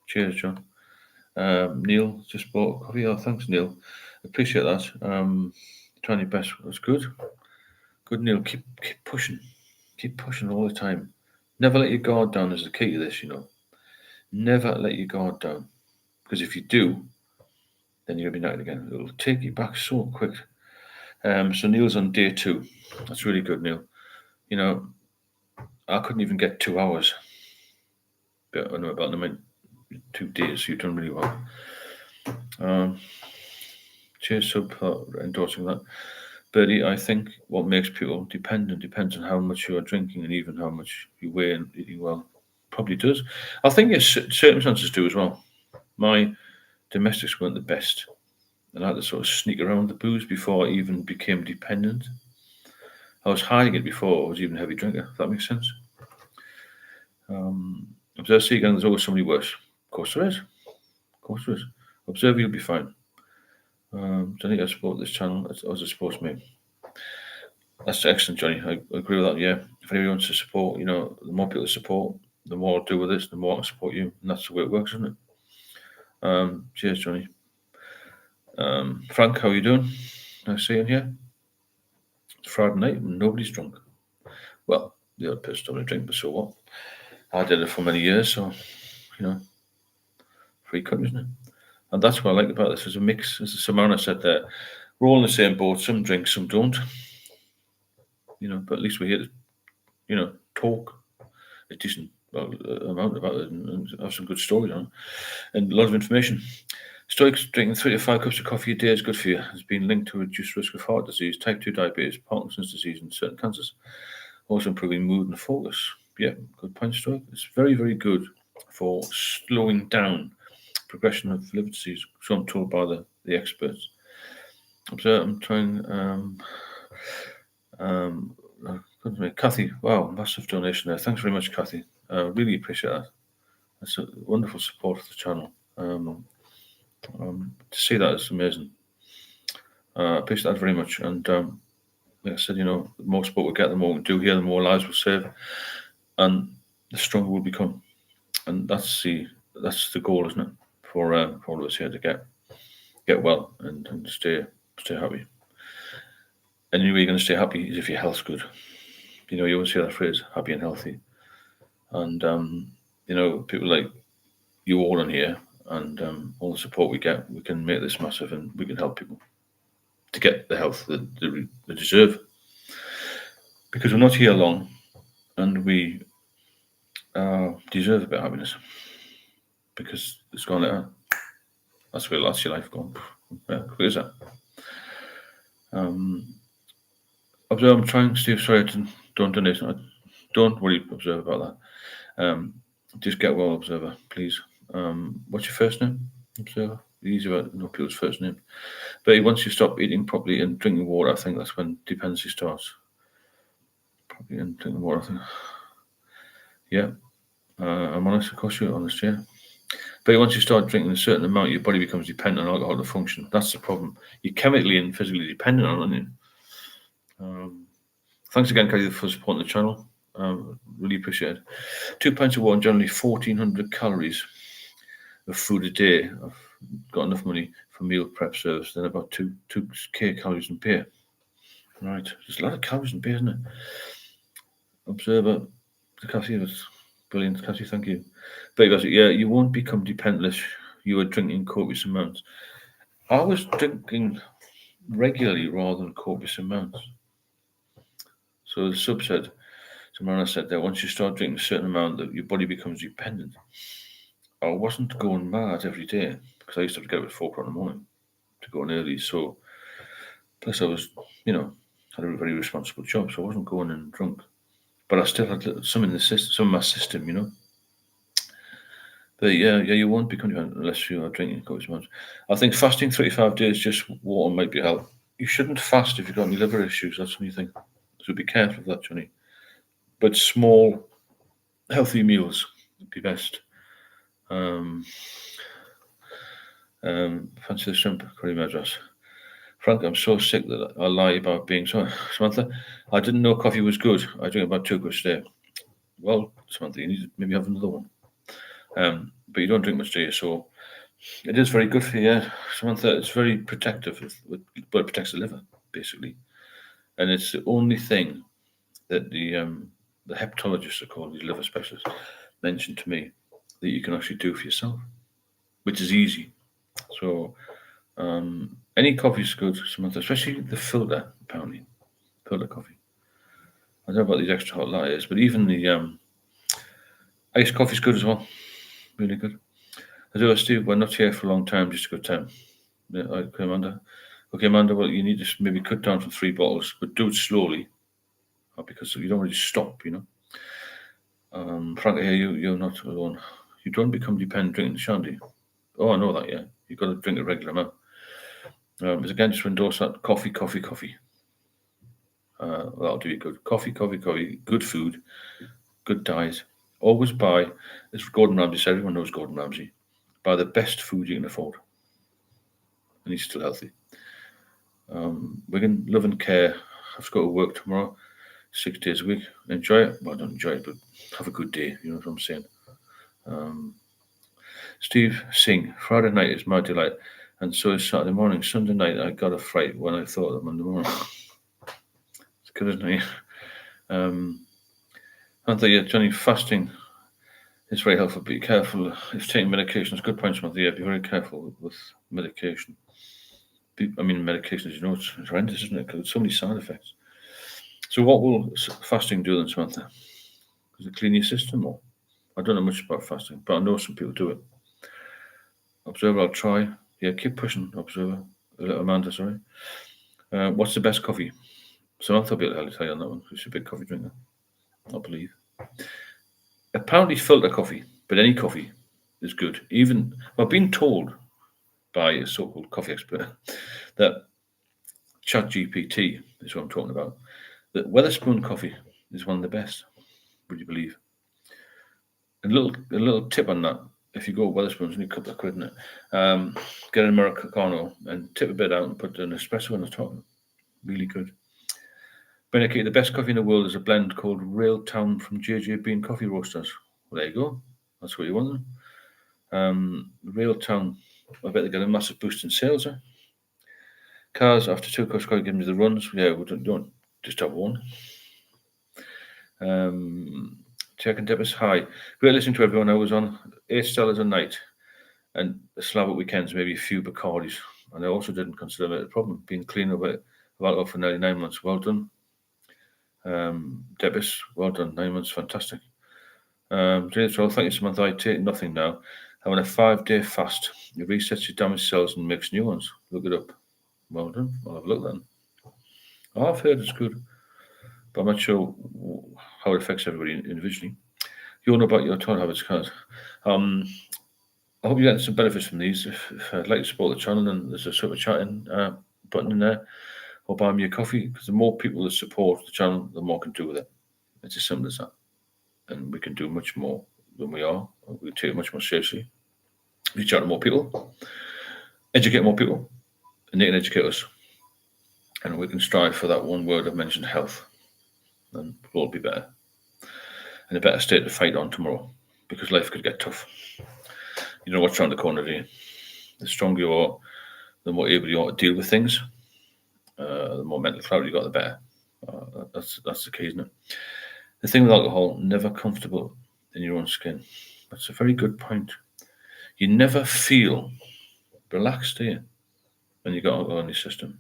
Cheers, John. Neil just bought coffee. Oh, thanks, Neil. Appreciate that. Trying your best. That's good. Good, Neil. Keep pushing. Keep pushing all the time. Never let your guard down is the key to this, you know. Never let your guard down. Because if you do, then you're going to be knackered again. It'll take you back so quick. So Neil's on day 2. That's really good, Neil. You know, I couldn't even get 2 hours. But I know about them in 2 days, so you've done really well. Cheers, Sub, for endorsing that. Bertie, I think what makes people dependent depends on how much you are drinking and even how much you weigh and eating well. Probably does. I think it's circumstances do as well. My domestics weren't the best, and I had to sort of sneak around the booze before I even became dependent. I was hiding it before I was even a heavy drinker, if that makes sense. Observe Seagang, there's always somebody worse. Of course there is. Of course there is. Observe, you'll be fine. Johnny, I support this channel as it's supposed to be. That's excellent, Johnny. I agree with that. Yeah, if anybody wants to support, you know, the more people support, the more I'll do with this, the more I'll support you, and that's the way it works, isn't it? Cheers, Johnny. Frank, how are you doing? Nice seeing you here. It's Friday night and nobody's drunk. Well, the other person don't drink, but so what? I did it for many years, so you know, free country, isn't it? And that's what I like about this. There's a mix, as Samana said there. We're all in the same boat. Some drink, some don't. You know, but at least we're here to, you know, talk a decent amount about it and have some good stories on it and a lot of information. Stoics drinking 3 to 5 cups of coffee a day is good for you. Has been linked to a reduced risk of heart disease, type 2 diabetes, Parkinson's disease, and certain cancers. Also improving mood and focus. Yeah, good point, Stoic. It's very, very good for slowing down progression of liver disease, so I'm told by the experts. So I'm trying. Kathy, wow, massive donation there. Thanks very much, Kathy. Really appreciate that. That's a wonderful support for the channel. To see that is amazing. Appreciate that very much. And like I said, you know, the more support we get, the more we do here, the more lives we'll save, and the stronger we'll become. And that's the goal, isn't it, for all of us here to get well and stay happy. And the only way you're going to stay happy is if your health's good. You know, you always hear that phrase, happy and healthy. And, you know, people like you all in here and all the support we get, we can make this massive and we can help people to get the health that they deserve. Because we're not here long and we deserve a bit of happiness. Because it's gone later. That's where that's your life gone. Yeah, where is that? Observe, I'm trying, Steve, sorry, don't donate. Don't worry, Observer, about that. Just get well, Observer, please. What's your first name, Observer? Easy to know people's first name. But once you stop eating properly and drinking water, I think that's when dependency starts. Properly and drinking water, I think. Yeah. I'm honest, of course you're honest, yeah. But once you start drinking a certain amount, your body becomes dependent on alcohol to function. That's the problem. You're chemically and physically dependent on it. Thanks again, Kathy, for supporting the channel. Really appreciate it. 2 pints of water and generally 1,400 calories of food a day. I've got enough money for meal prep service, then about 2k calories in beer. Right, there's a lot of calories in beer, isn't it? Observer, Kathy, was brilliant. Kathy, thank you. But yeah, you won't become dependentless. You are drinking copious amounts. I was drinking regularly rather than copious amounts. So the sub said, Samara said that once you start drinking a certain amount, that your body becomes dependent. I wasn't going mad every day because I used to have to get up at 4 o'clock in the morning to go in early. So plus I was, had a very responsible job, so I wasn't going in drunk. But I still had some in the system, some in my system. But yeah, you won't become dependent unless you are drinking copious amounts. I think fasting 35 days just water might be help. You shouldn't fast if you've got any liver issues. That's the only thing. So be careful of that, Johnny. But small, healthy meals would be best. Fancy the shrimp curry madras. Frank, I'm so sick that I lie about being so. Samantha, I didn't know coffee was good. I drink about 2 cups a day. Well, Samantha, you need to maybe have another one. But you don't drink much, do you? So it is very good for you, yeah. Samantha. It's very protective, but it protects the liver, basically. And it's the only thing that the hepatologists, are called these liver specialists, mentioned to me that you can actually do for yourself, which is easy. So any coffee is good, Samantha, especially the filter, apparently. Filter coffee. I don't know about these extra hot lattes, but even the iced coffee is good as well. Really good. I do, Steve, we're not here for a long time, just a good time. Yeah, okay, Amanda. Okay, Amanda, well, you need to maybe cut down from 3 bottles, but do it slowly because you don't really stop, Frank, here, you're not alone. You don't become dependent drinking shandy. Oh, I know that, yeah. You've got to drink a regular amount. But again, just to endorse that, coffee. That'll do you good. Coffee, good food, good diet. Always buy, as Gordon Ramsay said, everyone knows Gordon Ramsay, buy the best food you can afford. And he's still healthy. Wigan, love and care. I've got to work tomorrow, 6 days a week. Enjoy it. Well, don't enjoy it, but have a good day. You know what I'm saying? Steve, sing. Friday night is my delight. And so is Saturday morning. Sunday night, I got a fright when I thought of Monday morning. It's good, isn't it? Anthony, Johnny, fasting is very helpful. Be careful if taking medication. It's good point, Samantha. Yeah, be very careful with medication. Medication, as you know, it's horrendous, isn't it? Because it's so many side effects. So, what will fasting do then, Samantha? Does it clean your system? Or I don't know much about fasting, but I know some people do it. Observer, I'll try. Yeah, keep pushing, Observer. Amanda, sorry. What's the best coffee? Samantha will be able to tell you on that one. She's a big coffee drinker, I believe. Apparently, filter coffee, but any coffee is good. Even I've been told by a so-called coffee expert that ChatGPT is what I'm talking about. That Weatherspoon coffee is one of the best. Would you believe? A little tip on that: if you go Weatherspoons, only a couple of quid in it. Get an Americano and tip a bit out and put an espresso on the top. Really good. Beneke, the best coffee in the world is a blend called Railtown from JJ Bean Coffee Roasters. Well, there you go. That's what you want. Railtown, I bet they get a massive boost in sales. Cars, after 2 cups, give me the runs. Yeah, we don't just have one. Check and Debbie's hi. Great listening to everyone. I was on $8 a night and a slab at weekends, maybe a few Bacardis. And I also didn't consider it a problem. Being clean of alcohol for nearly 9 months. Well done. Debis, well done. 9 months, fantastic. Thank you, Samantha. I take nothing now. Having a 5-day fast. It resets your damaged cells and makes new ones. Look it up. Well done. I'll have a look then. I've heard it's good, but I'm not sure how it affects everybody individually. You all know about your toilet habits, guys. I hope you get some benefits from these. If I'd like to support the channel, then there's a super chatting button in there, or buy me a coffee, because the more people that support the channel, the more I can do with it. It's as simple as that. And we can do much more than we are. We take it much more seriously. Reach out to more people, educate more people, and they can educate us. And we can strive for that one word I've mentioned, health. And we'll all be better. In a better state to fight on tomorrow, because life could get tough. You know what's around the corner, do you? The stronger you are, the more able you are to deal with things. The more mental clarity you got, the better. That's the key, isn't it? The thing with alcohol, never comfortable in your own skin. That's a very good point. You never feel relaxed, do you, when you got alcohol in your system?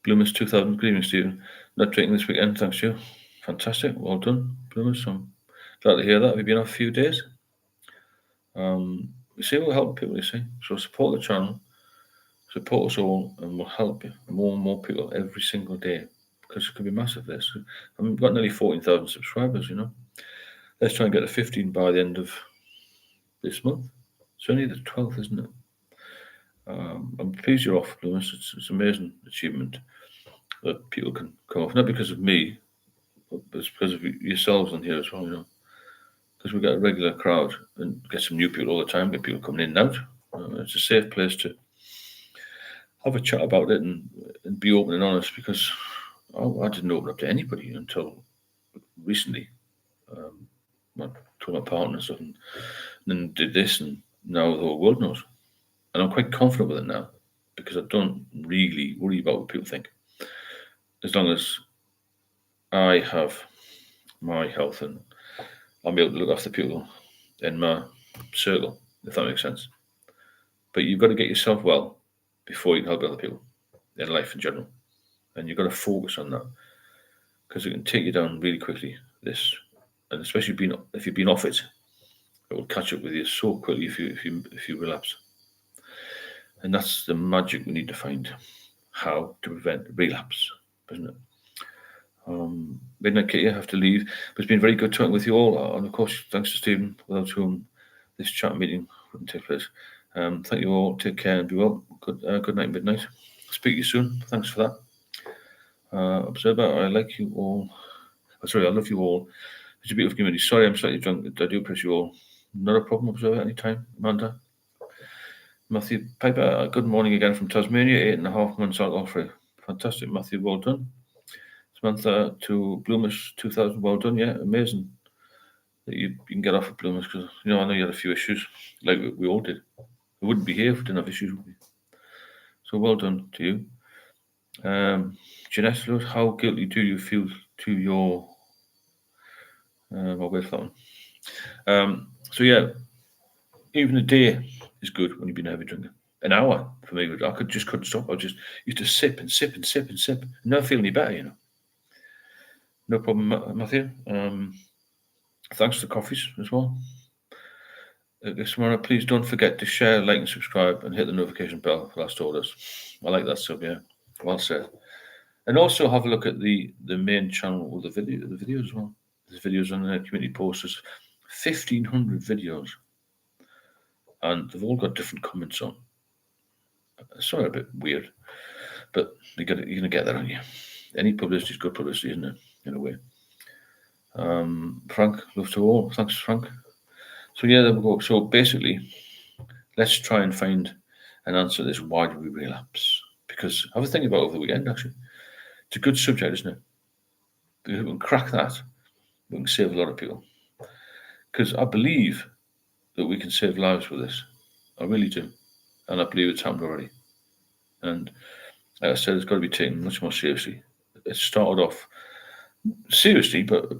Bloomis 2000. Good evening, Stephen. Not drinking this weekend, thanks to you. Fantastic. Well done, Bloomis. I'm glad to hear that. We've been off a few days. You see, we'll help people, you see. So support the channel, support us all, and we'll help more and more people every single day. Because it could be massive, this. I mean, we've got nearly 14,000 subscribers, you know. Let's try and get to 15 by the end of this month. It's only the 12th, isn't it? I'm pleased you're off, Lewis. It's an amazing achievement that people can come off. Not because of me, but it's because of yourselves on here as well, you know. Because we get a regular crowd and get some new people all the time, get people coming in and out. It's a safe place to have a chat about it and be open and honest, because I didn't open up to anybody until recently. I told my partner and stuff, and then did this, and now the whole world knows. And I'm quite confident with it now, because I don't really worry about what people think. As long as I have my health and I'm able to look after people in my circle, if that makes sense. But you've got to get yourself well before you can help other people in life in general. And you've got to focus on that, because it can take you down really quickly, this. And especially if you've been off it, it will catch up with you so quickly if you relapse. And that's the magic we need to find, how to prevent relapse, isn't it? Midnight Kitty, I have to leave, but it's been very good talking with you all. And of course, thanks to Stephen, without whom this chat meeting wouldn't take place. Thank you all. Take care and be well. Good night, Midnight. Speak to you soon. Thanks for that. Observer, I like you all. I love you all. It's a beautiful community. Sorry, I'm slightly drunk. I do appreciate you all. Not a problem, Observer, anytime. Amanda. Matthew Piper, good morning again from Tasmania, 8.5 months alcohol free. Fantastic, Matthew, well done. Samantha to Bloomis 2000, well done, yeah, amazing that you can get off of Bloomis, because, you know, I know you had a few issues, like we all did. We wouldn't be here if we didn't have issues, would we? So well done to you. Jeanette, how guilty do you feel to your... I'll wait for that one. So yeah, even a day is good when you've been a heavy drinker. An hour for me, I couldn't stop. I just used to sip and sip and sip and sip. Never feel any better, you know. No problem, Matthew. Thanks to coffees as well. This morning, please don't forget to share, like, and subscribe, and hit the notification bell for last orders. I like that sub, yeah. Well said. And also have a look at the main channel with the videos as well. There's videos on the community posters. 1,500 videos, and they've all got different comments on. Sorry, a bit weird, but you're gonna get that on you. Any publicity is good publicity, isn't it? In a way. Frank, love to all. Thanks, Frank. So yeah, there we go. So basically, let's try and find an answer to this. Why do we relapse? Because I was thinking about it over the weekend, actually. It's a good subject, isn't it? Because if we can crack that, we can save a lot of people. Because I believe that we can save lives with this. I really do. And I believe it's happened already. And like I said, it's got to be taken much more seriously. It started off seriously, but,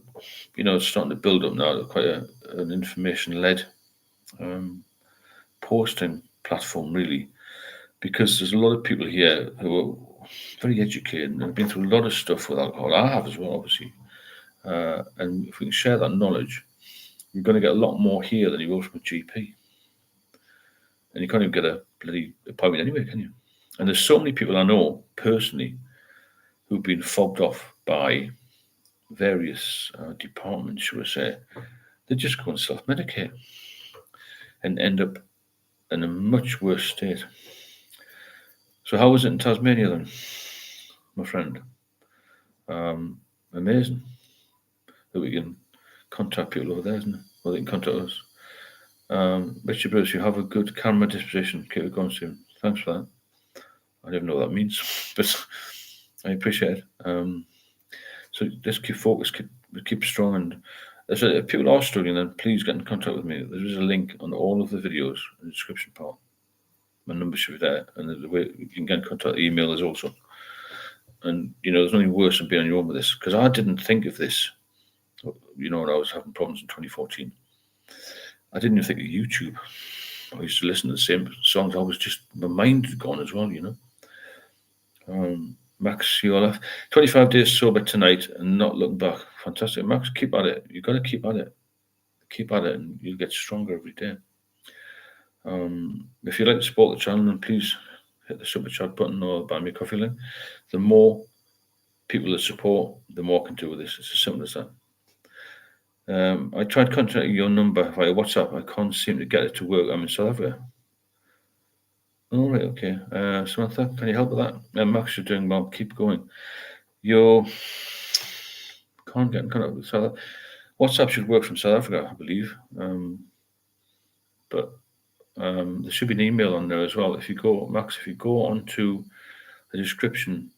you know, it's starting to build up now. Quite an information-led posting platform, really, because there's a lot of people here who are very educated and have been through a lot of stuff with alcohol. I have as well, obviously. And if we can share that knowledge, you're going to get a lot more here than you will from a GP. And you can't even get a bloody appointment anyway, can you? And there's so many people I know personally who've been fobbed off by various departments, should I say. They just go and self-medicate and end up in a much worse state. So how was it in Tasmania then, my friend? Amazing that we can contact people over there, isn't it? Well, they can contact us. Richard Bruce, you have a good camera disposition. Keep it going soon. Thanks for that. I don't even know what that means, but I appreciate it. So let's keep focused, keep strong. And if people are struggling, then please get in contact with me. There is a link on all of the videos in the description part. My number should be there, and the way you can get in contact, the email is also. And, you know, there's nothing worse than being on your own with this, because I didn't think of this, you know, when I was having problems in 2014. I didn't even think of YouTube. I used to listen to the same songs. My mind had gone as well, you know. Max, you're left. 25 days sober tonight and not looking back. Fantastic, Max. Keep at it. You've got to keep at it. Keep at it, and you'll get stronger every day. If you'd like to support the channel, then please hit the super chat button or buy me a coffee link. The more people that support, the more I can do with this. It's as simple as that. I tried contacting your number via WhatsApp. I can't seem to get it to work. I'm in South Africa. All right, okay. Samantha, can you help with that? Max, you're doing well. Keep going. You can't get in contact with South Africa. WhatsApp should work from South Africa, I believe. But there should be an email on there as well. If you go, Max, if you go onto the description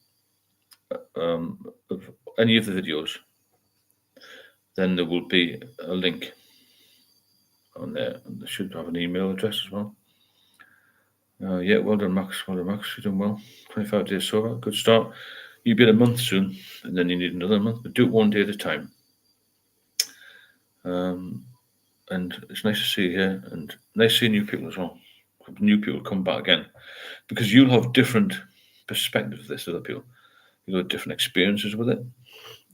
of any of the videos, then there will be a link on there. And they should have an email address as well. Yeah, well done, Max. Well done, Max. You're doing well. 25 days sober. Good start. You'll be at a month soon, and then you need another month. But do it one day at a time. And it's nice to see you here, and nice seeing new people as well. New people come back again, because you'll have different perspectives of this other people. You'll have different experiences with it,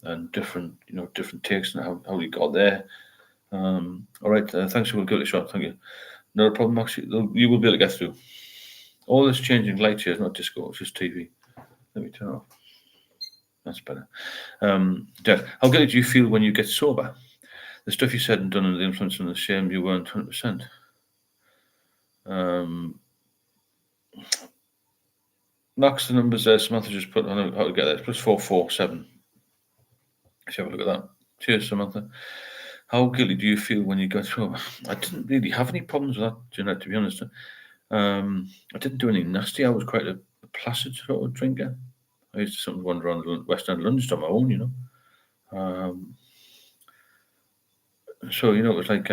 and different takes on how you got there. All right, thanks for a good shot. Thank you. No problem, Max. You will be able to get through. All this changing lights here is not disco, it's just TV. Let me turn it off. That's better. Dad, how good do you feel when you get sober? The stuff you said and done under the influence and the shame, you weren't 100%. Max, the numbers there, Samantha just put on how to get there. It's plus 447. Let's have a look at that. Cheers, Samantha. How guilty do you feel when you get sober? I didn't really have any problems with that, Jeanette, to be honest. I didn't do anything nasty. I was quite a placid sort of drinker. I used to sometimes wander around the West End of London on my own, So, it was like,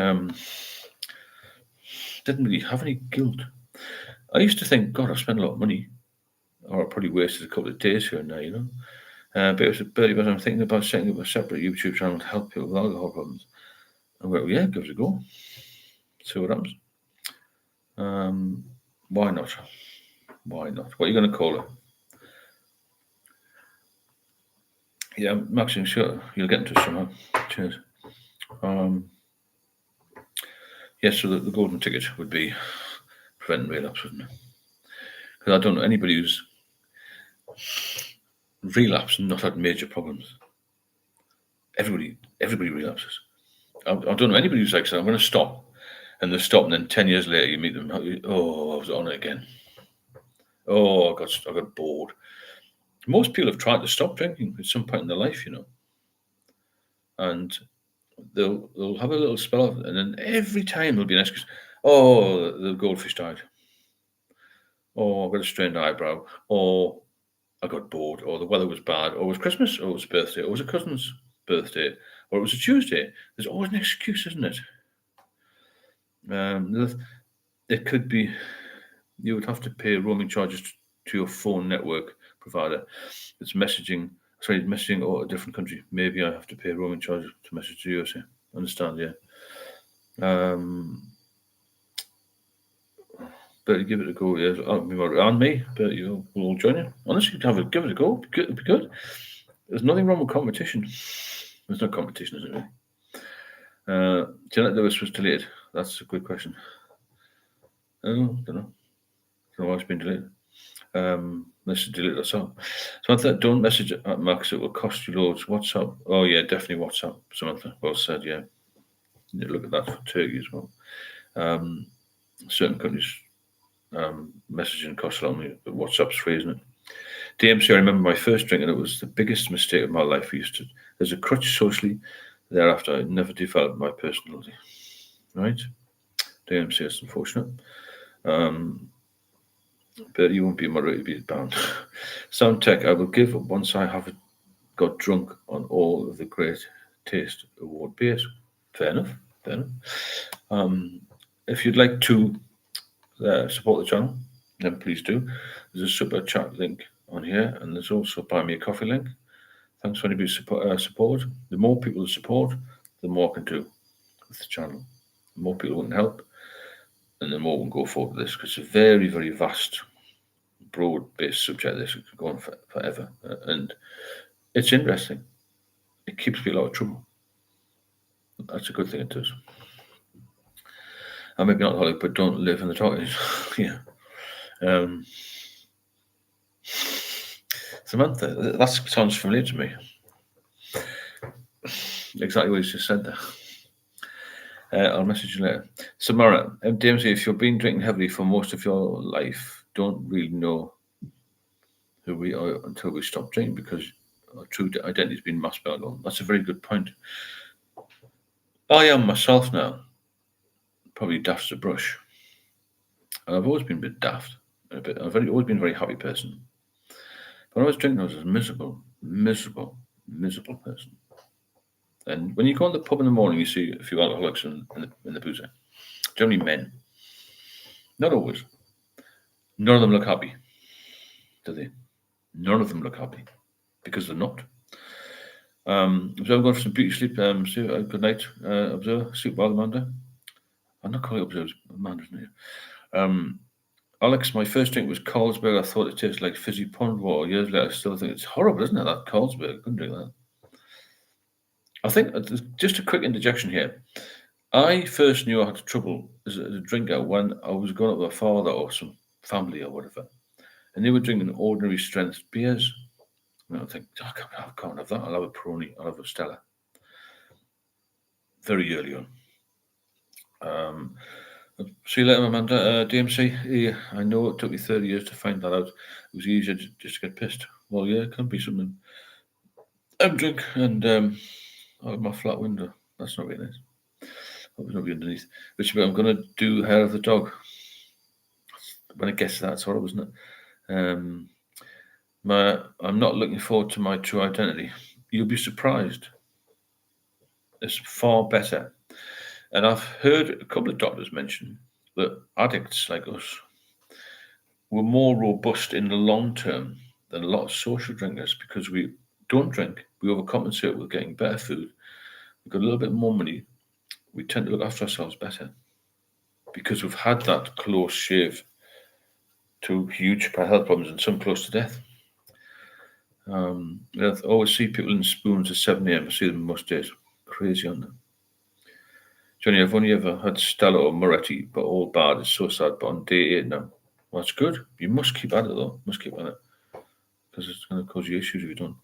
didn't really have any guilt. I used to think, God, I've spent a lot of money, or I probably wasted a couple of days here and there, but it was I'm thinking about setting up a separate YouTube channel to help people with alcohol problems. I went, yeah, give it a go. See what happens. Why not? Why not? What are you going to call it? Yeah, Max, sure, you'll get into it somehow. Cheers. Yes, so the golden ticket would be preventing relapse, wouldn't it? Because I don't know anybody who's relapsed and not had major problems. Everybody relapses. I don't know anybody who's like, so I'm going to stop, and they stop, and then 10 years later you meet them. Oh, I was on it again. Oh, I got bored. Most people have tried to stop drinking at some point in their life, and they'll have a little spell of it, and then every time there'll be an excuse. Oh, the goldfish died. Oh, I got a strained eyebrow. Or I got bored. Or the weather was bad. Or it was Christmas. Or it was a birthday. Or it was a cousin's birthday. Or it was a Tuesday. There's always an excuse, isn't it? It could be you would have to pay roaming charges to your phone network provider. It's messaging or a different country. Maybe I have to pay roaming charges to message to USA. Understand? Yeah. But give it a go. Yes, and me. But we'll all join you. Honestly, give it a go. It'd be good. There's nothing wrong with competition. There's no competition, is it really? Janet Lewis was deleted. That's a good question. Oh, don't know. Don't know why it's been deleted. Let's delete that song. Samantha, don't message at Max. It will cost you loads. WhatsApp. Oh yeah, definitely WhatsApp. Samantha, well said. Yeah, look at that for Turkey as well. Certain countries messaging costs a lot of money, but WhatsApp's free, isn't it? DMC, I remember my first drink, and it was the biggest mistake of my life. There's a crutch socially. Thereafter, I never developed my personality. Right? DMC, it's unfortunate. But you won't be moderated, be bound. Sound tech, I will give once I have got drunk on all of the Great Taste Award beers. Fair enough. If you'd like to support the channel, then please do. There's a super chat link on here, and there's also buy me a coffee link. Thanks for anybody support. The more people that support, the more I can do with the channel. The more people can help, and the more we can go forward with this, because it's a very, very vast broad-based subject. This could go on forever, and it's interesting. It keeps people out of trouble. That's a good thing it does. I may be not alcoholic, but don't live in the tortoise. Yeah. Samantha, that sounds familiar to me. Exactly what you just said there. I'll message you later. Samara, DMC, if you've been drinking heavily for most of your life, don't really know who we are until we stop drinking because our true identity has been masked by alcohol. That's a very good point. I am myself now, probably daft as a brush. And I've always been a bit daft. I've always been a very happy person. But when I was drinking, I was a miserable person. And when you go in the pub in the morning, you see a few alcoholics in the boozer. Generally men. Not always. None of them look happy, do they? None of them look happy because they're not. So I'm going for some beauty sleep. Good night, Observer. Sleep well, Amanda. I'm not calling it Observer. Amanda's new. Alex, my first drink was Carlsberg. I thought it tasted like fizzy pond water. Years later, I still think it's horrible, isn't it? That Carlsberg. I couldn't drink that. I think, just a quick interjection here. I first knew I had trouble as a drinker when I was going up with a father or some family or whatever, and they were drinking ordinary strength beers. And I think, I can't have that. I'll have a Peroni. I'll have a Stella. Very early on. See you later, Amanda. DMC, yeah, I know it took me 30 years to find that out. It was easier just to get pissed. Well, yeah, it can be something. I'm drunk and I have my flat window. That's not very nice. Hope there's nobody underneath. Which I'm going to do hair of the dog. When it gets to that, it's horrible, isn't it? I'm not looking forward to my true identity. You'll be surprised. It's far better. And I've heard a couple of doctors mention that addicts like us were more robust in the long term than a lot of social drinkers because we don't drink. We overcompensate with getting better food. We've got a little bit more money. We tend to look after ourselves better because we've had that close shave to huge health problems and some close to death. I always see people in spoons at 7 a.m. I see them most days. Crazy on them. Johnny, I've only ever had Stella or Moretti, but all bad. It's so sad. But on day 8 now. Well, that's good. You must keep at it, though. Must keep at it. Because it's going to cause you issues if you don't.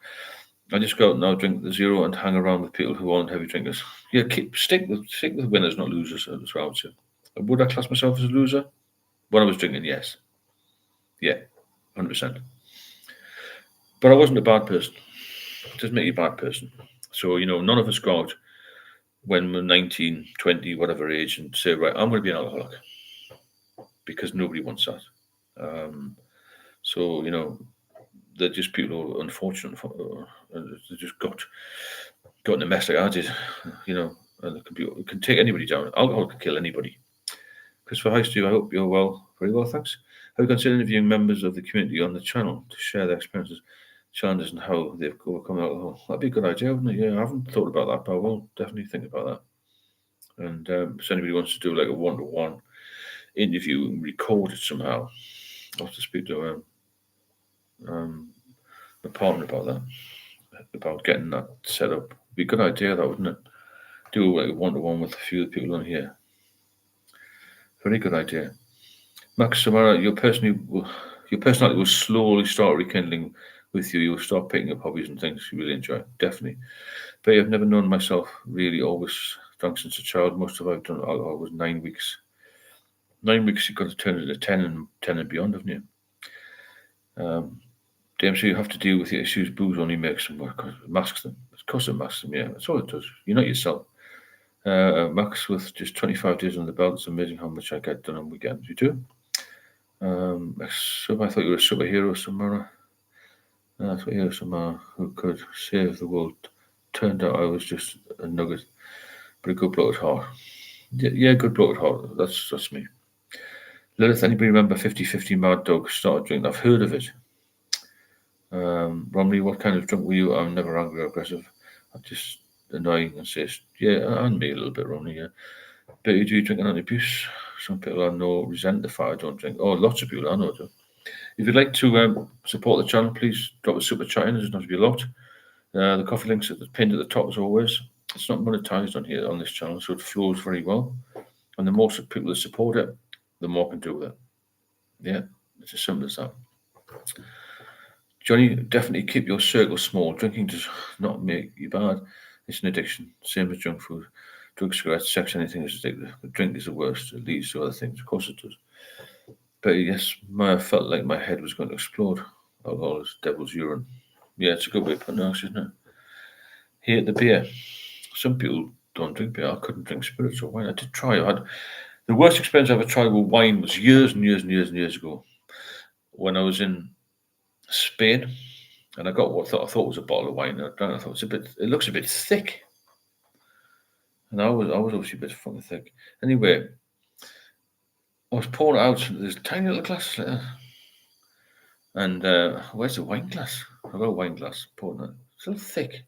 I just go out now, drink the zero, and hang around with people who aren't heavy drinkers. Yeah, stick with winners, not losers, as well. Would I class myself as a loser? When I was drinking, yes. Yeah, 100%. But I wasn't a bad person. It doesn't make you a bad person. So, none of us go out when we're 19, 20, whatever age, and say, right, I'm going to be an alcoholic. Because nobody wants that. So, they're just people who are unfortunate. They just got in a mess like I did, and it can take anybody down. Alcohol can kill anybody. Christopher, hi Stu, I hope you're well. Very well, thanks. Have you considered interviewing members of the community on the channel to share their experiences, challenges, and how they've overcome alcohol? That'd be a good idea, wouldn't it? Yeah, I haven't thought about that, but I will definitely think about that. And if anybody wants to do like a one-to-one interview and record it somehow, I'll have to speak to my partner about that, about getting that set up. Be a good idea, that, wouldn't it? Do like a one-to-one with a few of the people on here. Very good idea. Max Samara, your personality will slowly start rekindling with you. You'll start picking up hobbies and things you really enjoy. Definitely. But I've never known myself really always drunk since a child. Most of I've done alcohol was 9 weeks. 9 weeks you've got to turn it to 10 and beyond, haven't you? DMC, you have to deal with your issues. Booze only makes them work. It masks them. Of course it masks them, yeah. That's all it does. You're not yourself. Max, with just 25 days on the belt, it's amazing how much I get done on weekends. You do? So I thought you were a superhero, Samara. Superhero, Samara, who could save the world. Turned out I was just a nugget, but a good bloke at heart. Yeah, good bloke at heart. That's me. Lilith, anybody remember 50-50 Mad Dog started drinking? I've heard of it. Romney, what kind of drunk were you? I'm never angry or aggressive. I'm just annoying and says, yeah, and me a little bit, Romney, yeah. But do you drink anti-abuse? Some people I know resent the fact I don't drink. Oh, lots of people I know do. If you'd like to support the channel, please drop a super chat in. It doesn't have to be a lot. The coffee links are pinned at the top as always. It's not monetized on here on this channel, so it flows very well. And the more people that support it, the more I can do with it. Yeah, it's as simple as that. Johnny, definitely keep your circle small. Drinking does not make you bad. It's an addiction, same as junk food. Drugs, cigarettes, sex, anything is addictive. The drink is the worst. It leads to other things. Of course it does. But yes, I felt like my head was going to explode. Alcohol is devil's urine. Yeah, it's a good way of putting it, isn't it? Here, the beer. Some people don't drink beer. I couldn't drink spirits or wine. I did try. I had the worst experience I ever tried with wine was years and years and years and years ago when I was in Spain, and I got what I thought was a bottle of wine. I thought it looks a bit thick, and I was obviously a bit fucking thick. Anyway, I was pouring it out into this tiny little glass like that. And where's the wine glass? I got a wine glass, pouring it. It's a little thick,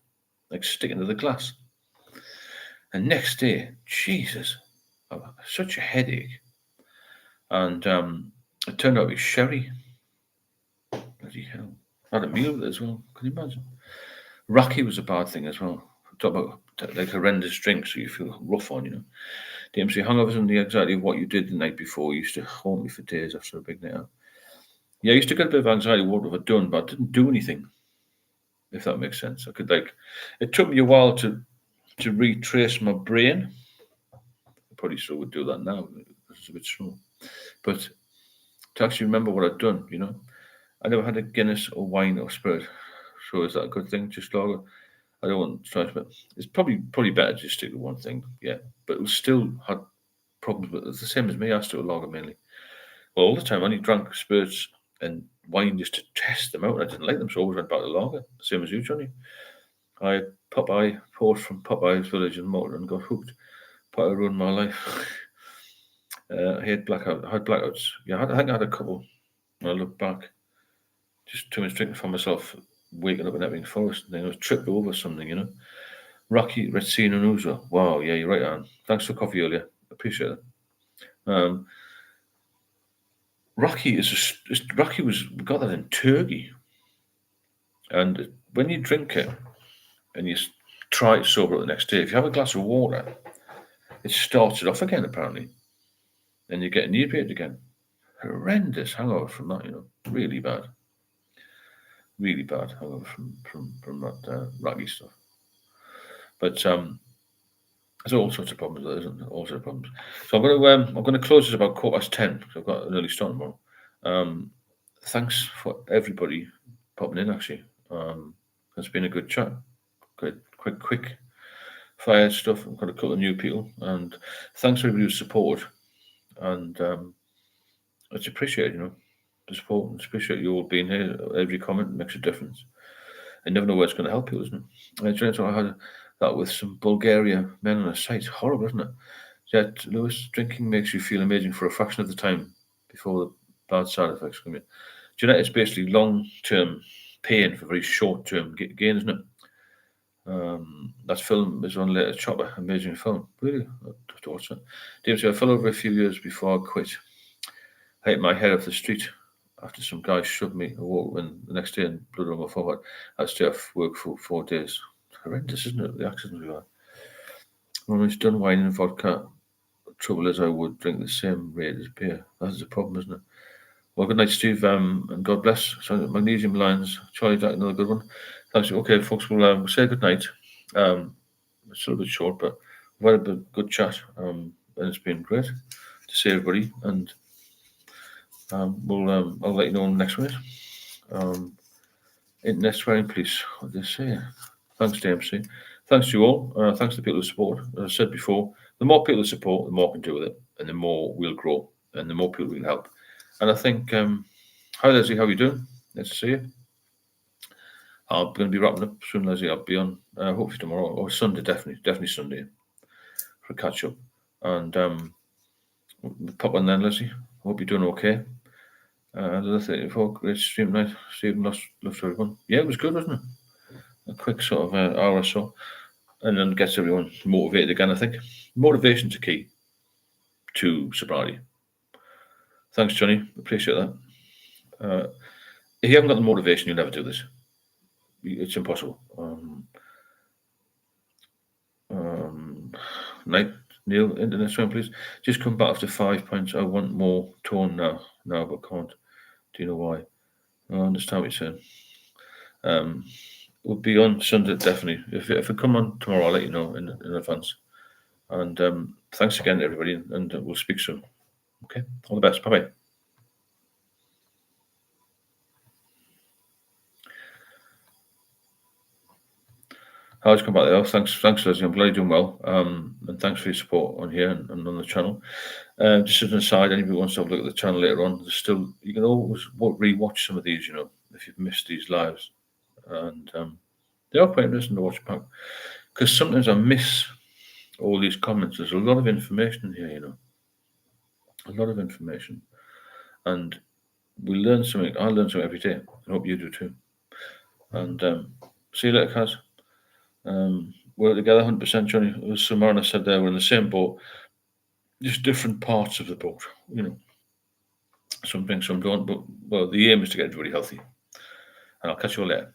like sticking to the glass. And next day, Jesus, I had such a headache. And it turned out to be sherry. Bloody hell. I had a meal with it as well. Can you imagine? Raki was a bad thing as well. Talk about like horrendous drinks so you feel rough on, you know. DMC hangovers and the anxiety of what you did the night before used to haunt me for days after a big night out. Yeah, I used to get a bit of anxiety what have I done, but I didn't do anything. If that makes sense. I could it took me a while to retrace my brain. I probably still would do that now. It's a bit slow. But to actually remember what I'd done, you know. I never had a Guinness or wine or spirit. So is that a good thing? Just lager? I don't want to try to, but it's probably better to just stick to one thing. Yeah. But it still had problems with it. It's the same as me. I still lager mainly. Well, all the time. I only drank spirits and wine just to test them out. I didn't like them, so I always went back to lager. Same as you, Johnny. I Popeye poured from Popeye's village in Malta and got hooked. Popeye ruined my life. I had blackouts. Yeah, I think I had a couple. When I look back, just too much drinking for myself, waking up in Epping Forest, and then I was tripped over something, you know. Rocky, Retsina Nusa. Wow, yeah, you're right, Anne. Thanks for coffee earlier. Appreciate it. Rocky we got that in Turkey, and when you drink it and you try it sober the next day, if you have a glass of water, it starts it off again apparently, and you get inebriated again. Horrendous hangover from that, you know, really bad hangover from that Rocky stuff. But there's all sorts of problems there, isn't there? All sorts of problems. So I'm going to close this about 10:15 because I've got an early start tomorrow. Thanks for everybody popping in. Actually, it's been a good chat. Good, quick fire stuff. I've got a couple of new people, and thanks for everybody who's support. And it's appreciated, you know, the support. It's appreciate you all being here. Every comment makes a difference. I never know where it's going to help you, isn't it? I had that with some Bulgaria men on a site. Horrible, isn't it? Yet, Lewis, drinking makes you feel amazing for a fraction of the time before the bad side effects come in. Do you know, it's basically long-term pain for very short-term gain, isn't it? That film is on Later Chopper, amazing film. Really? I'd have to watch that. James, I fell over a few years before I quit. I hit my head off the street after some guy shoved me. I woke when the next day and blood on my forehead. I stayed off work for 4 days. Horrendous, isn't it? The accidents we had. When I was done wine and vodka, the trouble is I would drink the same rate as beer. That's the problem, isn't it? Well, good night, Steve, and God bless. So, Magnesium Lines, Charlie Jack, another good one. Thanks. Okay, folks, we'll say good night. It's still a bit short, but we've had a good chat, and it's been great to see everybody. And I'll let you know next week. Internet swearing, please. What did they say? Thanks, DMC. Thanks to you all. Thanks to the people who support. As I said before, the more people who support, the more we can do with it, and the more we'll grow, and the more people we can help. And I think, hi Leslie, how are you doing? Nice to see you. I'm going to be wrapping up soon, Leslie. I'll be on hopefully tomorrow or Sunday, definitely Sunday for a catch up. And pop on then, Leslie. Hope you're doing okay. Another 34, great stream night. Stephen, love to everyone. Yeah, it was good, wasn't it? A quick sort of hour or so, and then gets everyone motivated again. I think motivation's a key to sobriety. Thanks, Johnny. Appreciate that. If you haven't got the motivation, you'll never do this. It's impossible. Night, Neil, internet swim, please. Just come back after 5 pints. I want more tone now. No, but can't. Do you know why? I understand what you're saying. We'll be on Sunday, definitely. If I come on tomorrow, I'll let you know in advance. And thanks again, everybody, and we'll speak soon. Okay? All the best. Bye-bye. How's come back there? Thanks, Leslie. I'm glad you're doing well. And thanks for your support on here and on the channel. Just as an aside, anybody wants to have a look at the channel later on, there's still, you can always re-watch some of these, if you've missed these lives. And they are quite interesting to watch back. Because sometimes I miss all these comments. There's a lot of information in here, a lot of information. And we learn something. I learn something every day. I hope you do too. And see you later, Kaz. We're together 100%, Johnny. As Samara said there, we're in the same boat, just different parts of the boat, Some things, some don't, but well, the aim is to get everybody healthy. And I'll catch you all later.